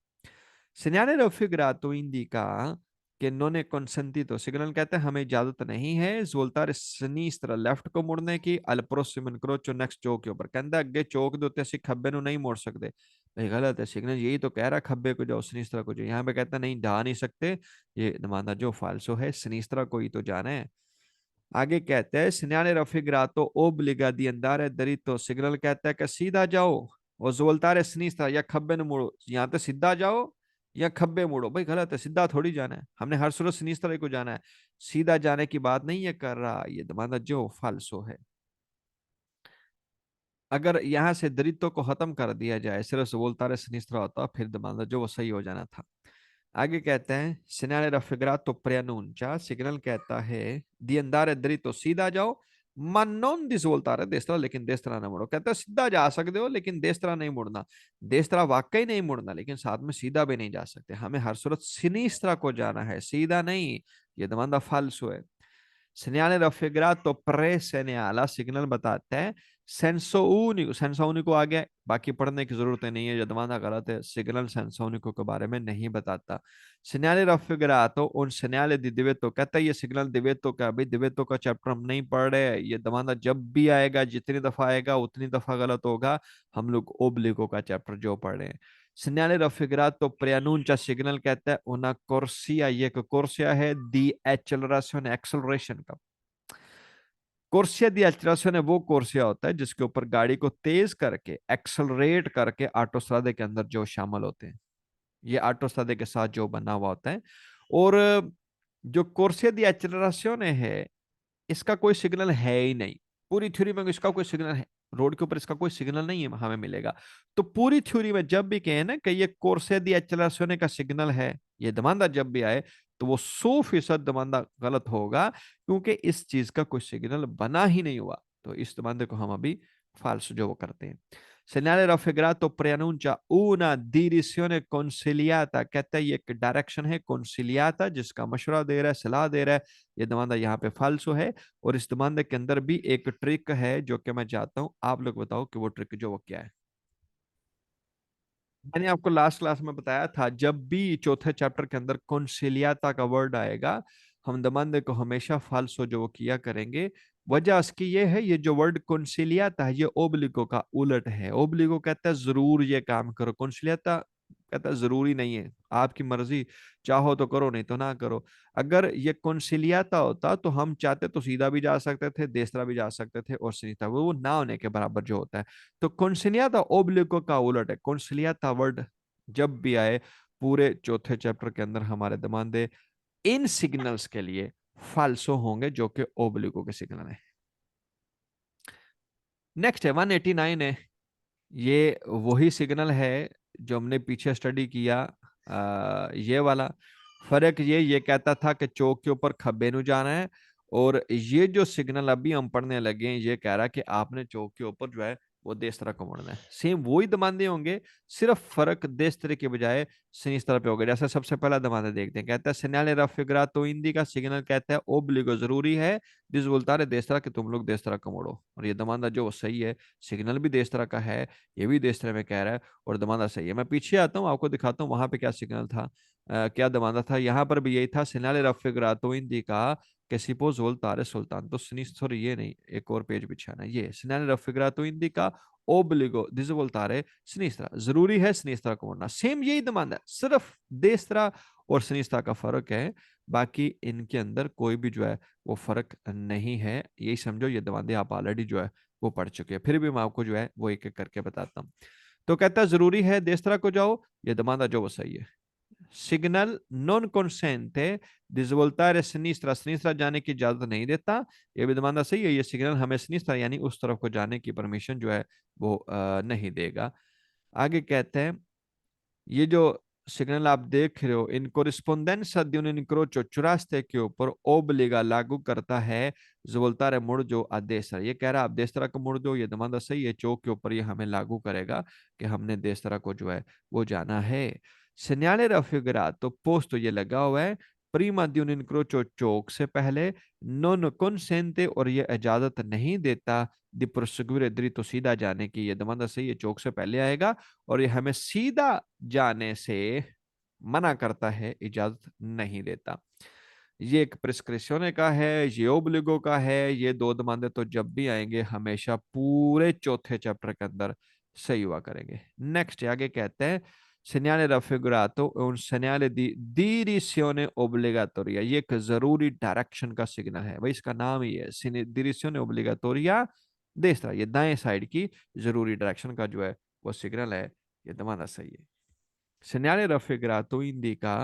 Segnale raffigurato indica che non è consentito, signal कहते हैं हमें इजाजत नहीं है जोल्तार सिनिस्tra लेफ्ट को मुड़ने की अल प्रोसिम इनक्रोचो नेक्स्ट चौक के ऊपर, कहता अगे चौक दे उत्ते ਅਸੀਂ खब्बे ਨੂੰ नहीं मोड़ सकते। भाई गलत है, सिग्नल यही तो कह रहा खब्बे को जाओ सिनिस्त्रा को जाओ, यहाँ पे कहता नहीं जा नहीं सकते, ये दमाना जो फालसो है, सिनिस्त्रा को ही तो जाना है। आगे कहते हैं सिन्याने रफिग्रातो ओब्लिगा दी अंदारे दरितो, सिग्नल कहता है कि सीधा जाओ और जोल्तारे सिनिस्त्रा या खब्बे न मुड़ो, यहाँ तो सीधा जाओ या खब्बे मुड़ो। भाई गलत है, सीधा थोड़ी जाना है, हमने हर सूरत सिनिस्त्रा को जाना है, सीधा जाने की बात नहीं है कर रहा, ये दमाना जो फालसो है। अगर यहाँ से दरितो को खत्म कर दिया जाए, सिर्फ जोल्तारे सिनिस्त्रा होता फिर दमाना जो वो सही हो जाना था। आगे कहते हैं सिग्नल raffigurato preannuncia, सिग्नल कहता है दी अंदारे दरितो सीधा जाओ, ma non di svoltare a destra, लेकिन देस्त्रा ना मुड़ो। कहता है सीधा जा सकते हो लेकिन देस्त्रा नहीं मुड़ना, देस्त्रा वाकई नहीं मुड़ना, लेकिन साथ में सीधा भी नहीं जा सकते, हमें हर सूरत सिनिस्त्रा को जाना है, सीधा नहीं। ये दमांदा फाल्सो है। Segnale raffigurato presegnala सिग्नल बताता है, सेंसो आ गया, बाकी पढ़ने की जरूरत नहीं है, जदवाना गलत है, सिग्नल सेंसो के बारे में नहीं बताता। segnale raffigurato un segnale di divetto, कहता है ये सिग्नल दिवेतो का, भाई दिवेतो का चैप्टर हम नहीं पढ़ रहे हैं, ये दवाना जब भी आएगा जितनी दफा आएगा उतनी दफा गलत होगा, हम लोग ओब्लिगो का चैप्टर जो पढ़ रहे हैं। segnale raffigurato preannuncia सिग्नल कहता है una corsia, ये कोर्सिया है दी एक्सेलरेशन, एक्सेलरेशन का। कोर्सिया दी एक्सेलरेशन है वो कोर्सिया होता है जिसके ऊपर गाड़ी को तेज करके एक्सेलरेट करके ऑटोस्ट्रादे के अंदर जो शामिल होते हैं, ये ऑटोस्ट्रादे के साथ जो बना हुआ होता है। और जो कोर्सिया दी एक्सेलरेशन है, इसका कोई सिग्नल है ही नहीं पूरी थ्योरी में, इसका कोई सिग्नल है रोड के ऊपर, इसका कोई सिग्नल नहीं है हमें मिलेगा। तो पूरी थ्योरी में जब भी कहे ना कि ये कोर्से दी एक्सेलरेशन का सिग्नल है, ये दमांदा जब भी आए, तो वो 100% दमांदा गलत होगा, क्योंकि इस चीज का कोई सिग्नल बना ही नहीं हुआ। तो इस दमांदे को हम अभी फाल्स जो वो करते हैं। Segnale raffigurato preannuncia una direzione consigliata, कहता है ये एक डायरेक्शन है consigliata, जिसका मशवरा दे रहा है, सलाह दे रहा है। ये दमांदा यहाँ पे फाल्सो है। और इस दमांदे के अंदर भी एक ट्रिक है जो कि मैं चाहता हूँ आप लोग बताओ कि वो ट्रिक जो वो क्या है। मैंने आपको लास्ट क्लास में बताया था, जब भी चौथे चैप्टर के अंदर कौनसिलियाता का वर्ड आएगा, हम दमांदे को हमेशा फाल्सो जो वो किया करेंगे। वजह इसकी ये है, ये जो वर्ड कौनसिलियाता है ये ओब्लिगो का उलट है। ओब्लिगो कहता है जरूर ये काम करो, कौनसिलियाता कहता है जरूरी नहीं है, आपकी मर्जी, चाहो तो करो नहीं तो ना करो। अगर ये कौनसिलियाता होता तो हम चाहते तो सीधा भी जा सकते थे, देसरा भी जा सकते थे, और सीधा वो ना होने के बराबर जो होता है। तो कौनसिलियाता ओब्लिगो का उलट है। कौनसिलियाता वर्ड जब भी आए पूरे चौथे चैप्टर के अंदर हमारे दमांदे इन सिग्नल्स के लिए फाल्सो होंगे, जो कि ओब्लिगो के सिग्नल है। नेक्स्ट है 189 है, ये वही सिग्नल है जो हमने पीछे स्टडी किया, ये वाला। फर्क ये कहता था कि चौक के ऊपर खब्बे नु जाना है, और ये जो सिग्नल अभी हम पढ़ने लगे हैं ये कह रहा है कि आपने चौक के ऊपर जो है वो देस तरह को मुड़ना है। सेम वही दमांदे होंगे, सिर्फ फर्क देस तरह के बजाय सिनिस तरह पे होगा। जैसे सबसे पहला दमांदा देखते हैं, कहता है सिग्नल रफिगरा तो हिंदी का सिग्नल कहता है ओब्लिगो जरूरी है, जिस बोलता है देस तरह कि तुम लोग देस तरह को मोड़ो। और ये दमांदा जो वो सही है, सिग्नल भी देस तरह का है, ये भी देश तरह में कह रहा है, और दमादा सही है। मैं पीछे आता हूँ आपको दिखाता हूँ वहां पे क्या सिग्नल था, क्या दमादा था। यहाँ पर भी यही था, सिनाले रफिगरातो Indica que si può svoltare soltanto sinistra, ये नहीं, एक और पेज बिछाना है। ये सिनाले रफिगरातो इंदिका ओब्लिगो दिसवोल्तारे सिनिस्त्रा, जरूरी है सिनिस्त्रा को मोड़ना। सेम यही दमांदा है, सिर्फ देस्त्रा और सिनिस्त्रा का फर्क है, बाकी इनके अंदर कोई भी जो है वो फर्क नहीं है। यही समझो, ये दमांदे आप ऑलरेडी जो है वो पढ़ चुके हैं, फिर भी मैं आपको जो है वो एक एक करके बताता हूँ। तो कहता है जरूरी है देस्त्रा को जाओ, ये दमांदा जो वो सही है। Signal non consente di svoltare a sinistra, sinistra जाने की इजाजत नहीं देता, ये भी दमांदा सही है। ये सिग्नल हमें सिनिस्tra यानी उस तरफ को जाने की परमिशन जो है वो नहीं देगा। आगे कहते हैं, ये जो सिग्नल आप देख रहे हो, इन कोरिस्पोंडेंसा di un incrocio चौरास्ते के ऊपर ओब्लिगा लागू करता है जोल्तारे मुड़ जो अदेसरा, ये कह रहा है आप देसरा को मुड़ दो, ये दमांदा सही है, चौक के ऊपर ये हमें लागू करेगा कि हमने देसरा को जो है वो जाना है। सिन्याले रफिगरा तो पोस्ट तो ये लगा हुआ है, प्रीमा di un incrocio चौक से पहले, नॉन consente और ये इजाजत नहीं देता दी प्रोसेगुरे दृतो सीधा जाने की, ये दमांदा सही है, चौक से पहले आएगा, और ये हमें सीधा जाने से मना करता है, इजाजत नहीं देता। ये एक प्रिस्क्रिप्शन का है, ये ओब्लिगो का है, ये दो दमांदे तो जब भी आएंगे हमेशा पूरे चौथे चैप्टर के अंदर सही हुआ करेंगे। नेक्स्ट आगे कहते हैं, segnale raffigurato è un segnale di direzione obbligatoria, ये एक जरूरी डायरेक्शन का सिग्नल है, भाई इसका नाम ही है direzione obbligatoria destra, ये दाएं साइड की जरूरी डायरेक्शन का जो है वो सिग्नल है। ये दमाना सही है। segnale raffigurato indica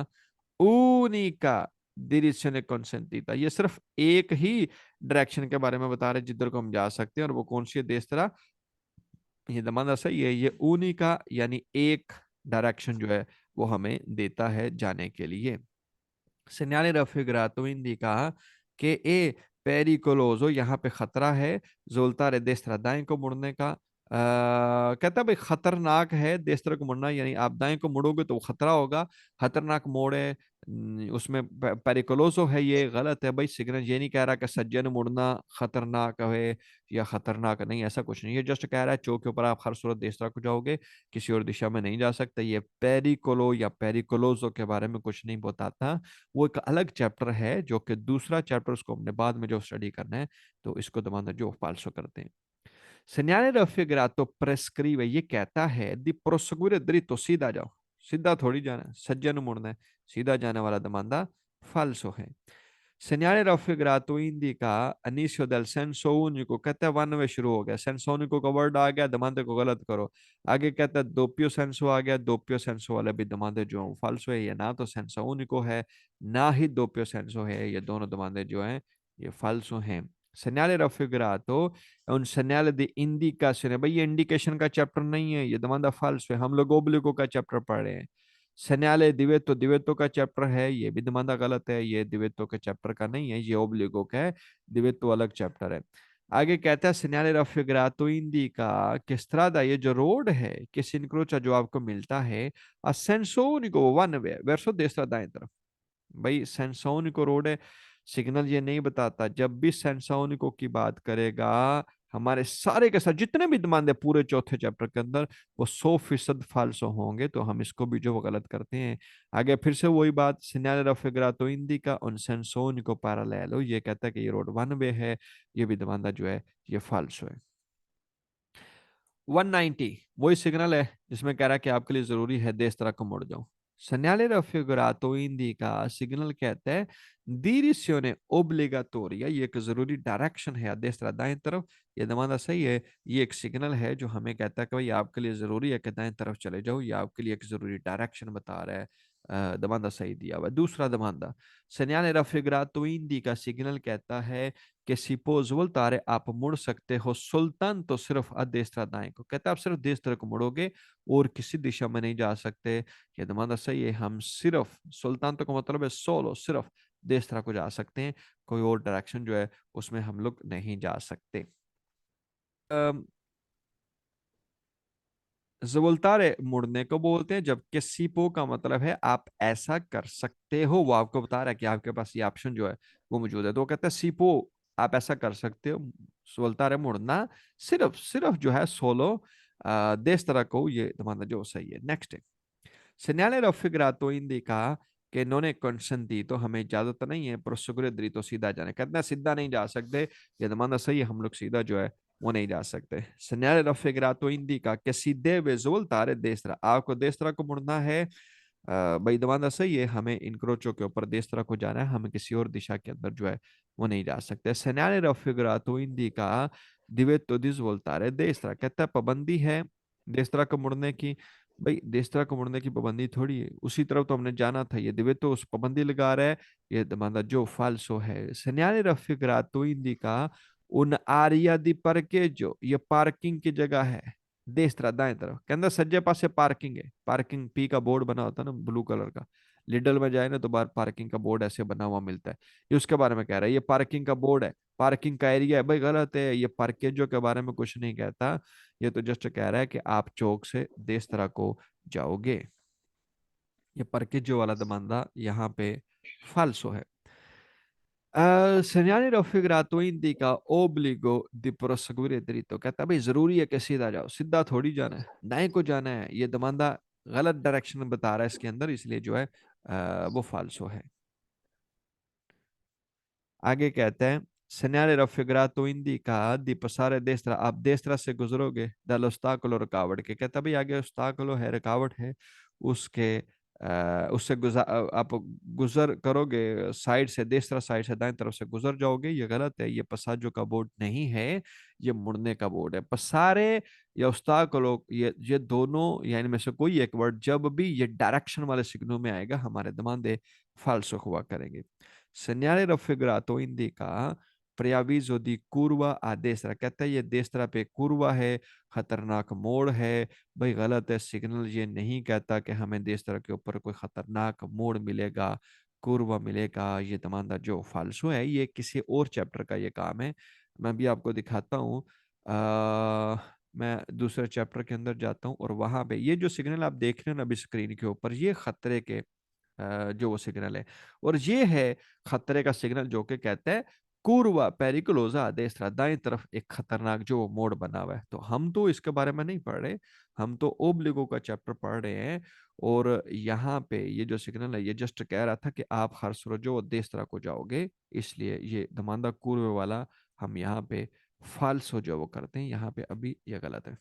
unica direzione consentita, ये सिर्फ एक ही डायरेक्शन के बारे में बता रहे जिधर को हम जा सकते हैं, और वो कौन सी है destra, ये दमाना सही है। ये unica यानी एक डायरेक्शन जो है वो हमें देता है जाने के लिए। segnale raffigurato indica कि ए पेरिकोलोजो, यहाँ पे खतरा है, जोल्तारे देस्त्रा दाएं को मुड़ने का, कहता है भाई खतरनाक है देश को मुड़ना, यानी आप दाएं को मुड़ोगे तो वो खतरा होगा, खतरनाक मोड़ है। उसमें पेरिकोलोसो है, ये गलत है भाई। सिग्नल ये नहीं कह रहा कि सज्जन मुड़ना खतरनाक है या खतरनाक नहीं, ऐसा कुछ नहीं है। जस्ट कह रहा है चौक के ऊपर आप हर सूरत देश को जाओगे, किसी और दिशा में नहीं जा सकते। ये पेरिकोलो या पेरिकोलोसो के बारे में कुछ नहीं बताता, वो एक अलग चैप्टर है जो कि दूसरा चैप्टर, उसको हमने बाद में जो स्टडी करना है, तो इसको दबाना जो फालसो करते हैं। Segnale raffigurato prescrive, ये कहता है दी proseguire dritto, सीधा जाओ, सीधा थोड़ी जाना, सज्जन मुड़ना है, सीधा जाने वाला दमांदा फाल्सो है। Segnale raffigurato indica inizio del senso unico, कहता है वन वे शुरू हो गया, सेंसो unico का वर्ड आ गया, दमांदे को गलत करो। आगे कहता है दोपियो सेंसो आ गया, दोपियो सेंसो वाले भी दमांदे जो फाल्सो है, ये ना तो सेंसो unico है ना ही दोपियो सेंसो है, ये दोनों दमांदे जो हैं ये फाल्सो हैं। Segnale raffigurato è un segnale di indicazione, भाई ये इंडिकेशन का चैप्टर नहीं है, ये दमांदा फाल्स है, हम लोग ओब्लिगो का चैप्टर पढ़ रहे हैं। सेन्याले दिवेतो, दिवेतो का चैप्टर है, ये भी दमांदा गलत है, ये दिवेतो के चैप्टर का नहीं है, ये ओब्लिगो का है, दिवेतो अलग चैप्टर है। आगे कहता है सेन्याले raffigurato indica che strada, ये जो रोड है कि सिनक्रोचा जो आपको मिलता है, ascenso one way verso destra दाएं तरफ। भाई सेंसोनिको रोड है, सिग्नल ये नहीं बताता। जब भी सेंसोनिको की बात करेगा, हमारे सारे के साथ जितने भी दमांद है पूरे चौथे चैप्टर के अंदर, वो 100% फाल्सो होंगे, तो हम इसको भी जो वो गलत करते हैं। आगे फिर से वही बात, सिग्नल रफिग्रातो इंडिका उन सेंसोनिको पैरेलल, ये कहता है कि ये रोड वन वे है, ये भी दमांदा जो है ये फाल्सो है। 190 वही सिग्नल है जिसमें कह रहा है कि आपके लिए जरूरी है देश तरह को मुड़ जाओ। Segnale raffigurato indica, सिग्नल कहता है direzione obbligatoria, ये एक जरूरी डायरेक्शन है देश दाएं तरफ, ये दमाना सही है। ये एक सिग्नल है जो हमें कहता है कि भाई आपके लिए जरूरी है कि दाएं तरफ चले जाओ, ये आपके लिए एक जरूरी डायरेक्शन बता रहा है। दमांदा सही दिया हुआ है। दूसरा दमांदा, segnale raffigurato indica, सिग्नल कहता है कि सिपोज बोलता है आप मुड़ सकते हो, सुल्तान तो सिर्फ अदेस्त्रा दाएं को, कहता है आप सिर्फ देस्त्रा को मुड़ोगे और किसी दिशा में नहीं जा सकते। ये दमादा सही है, हम सिर्फ सुल्तान तो का मतलब है सोलो, सिर्फ देस्त्रा को जा सकते हैं, कोई और डायरेक्शन जो है उसमें हम लोग नहीं जा सकते। जवलतारे मुड़ने को बोलते हैं, जबकि सीपो का मतलब है आप ऐसा कर सकते हो, वो आपको बता रहा है कि आपके पास ये ऑप्शन जो है वो मौजूद है, तो वो कहता है सीपो आप ऐसा कर सकते हो। सवलतारे मुड़ना सिर्फ सिर्फ जो है सोलो देश तरह को, ये दमाना जो सही है। नेक्स्ट है segnale raffigurato indica कि इन्होंने consentito, हमें इजाजत नहीं है proseguire dritto, सीधा जाने, कहते हैं सीधा नहीं जा सकते, ये दमाना सही है, हम लोग सीधा जो है वो नहीं जा सकते। segnale raffigurato indica che si deve svoltare destra, आपको destra को मुड़ना है। भाई दमाना सही है, हमें इनक्रोचो के ऊपर destra को जाना है, हमें किसी और दिशा के अंदर जो है वो नहीं जा सकते। segnale raffigurato indica divetto di svoltare destra, कहता है पाबंदी है destra को मुड़ने की। भाई देशत्रा को मुड़ने की पाबंदी थोड़ी है, उसी तरफ तो हमने जाना था, ये दिवे तो उस पाबंदी लगा रहा है, ये दमांदा जो फाल्सो है। segnale raffigurato indica un area di parcheggio, ये पार्किंग की जगह है देशत्रा दाएं तरफ, कहता सज्जे पासे पार्किंग है, पार्किंग पी का बोर्ड बना होता है ना ब्लू कलर का, लिडल में जाए ना तो बाहर पार्किंग का बोर्ड ऐसे बना हुआ मिलता है, ये उसके बारे में कह रहा है, ये पार्किंग का बोर्ड है, पार्किंग का एरिया है। भाई गलत है, ये पार्केजो के बारे में कुछ नहीं कहता, ये तो जस्ट कह रहा है कि आप चौक से देश तरह को जाओगे। ये parcheggio वाला दमांदा यहाँ पे फाल्सो है। segnale raffigurato indica obbligo di proseguire dritto, कहता है भाई जरूरी है कि सीधा जाओ, सीधा थोड़ी जाना है, दाएं को जाना है, ये दमांदा गलत डायरेक्शन बता रहा है इसके अंदर, इसलिए जो है वो फाल्सो है। आगे कहते हैं segnale raffigurato indica di passare a destra, आप destra से गुजरोगे dall'ostacolo रुकावट के, कहता भाई आगे ostacolo है, रुकावट है, उसके उससे आप गुजर करोगे साइड से, देसरा साइड से दाएं तरफ से गुजर जाओगे, ये गलत है, ये पसाजो का बोर्ड नहीं है, ये मुड़ने का बोर्ड है। पसारे या ostacolo, ये दोनों या इनमें से कोई एक वर्ड जब भी ये डायरेक्शन वाले सिग्नल में आएगा, हमारे दमांदे फाल्सो हुआ करेंगे। segnale raffigurato indica preavviso di curva a destra, कहता है ये destra पे कुरवा है, खतरनाक मोड़ है। भाई गलत है, सिग्नल ये नहीं कहता कि हमें destra के ऊपर कोई खतरनाक मोड़ मिलेगा, कुरवा मिलेगा, ये तमाम जो फालसू है, ये किसी और चैप्टर का ये काम है। मैं भी आपको दिखाता हूँ। मैं दूसरे चैप्टर के अंदर जाता हूँ और वहां पे ये जो सिग्नल आप देख रहे हैं ना अभी स्क्रीन के ऊपर, ये खतरे के जो वो सिग्नल है। और ये है खतरे का सिग्नल जो कि कहते हैं कुर्वा पेरिकुलोजा देस्त्रा, दाएं तरफ एक खतरनाक जो मोड़ बना हुआ है। तो हम तो इसके बारे में नहीं पढ़ रहे, हम तो ओब्लिगो का चैप्टर पढ़ रहे हैं। और यहाँ पे ये जो सिग्नल है ये जस्ट कह रहा था कि आप हर सूरज जो देस्त्रा को जाओगे, इसलिए ये दमांदा कुर्वे वाला हम यहाँ पे फाल्सो जो वो करते हैं, यहाँ पे अभी ये गलत है।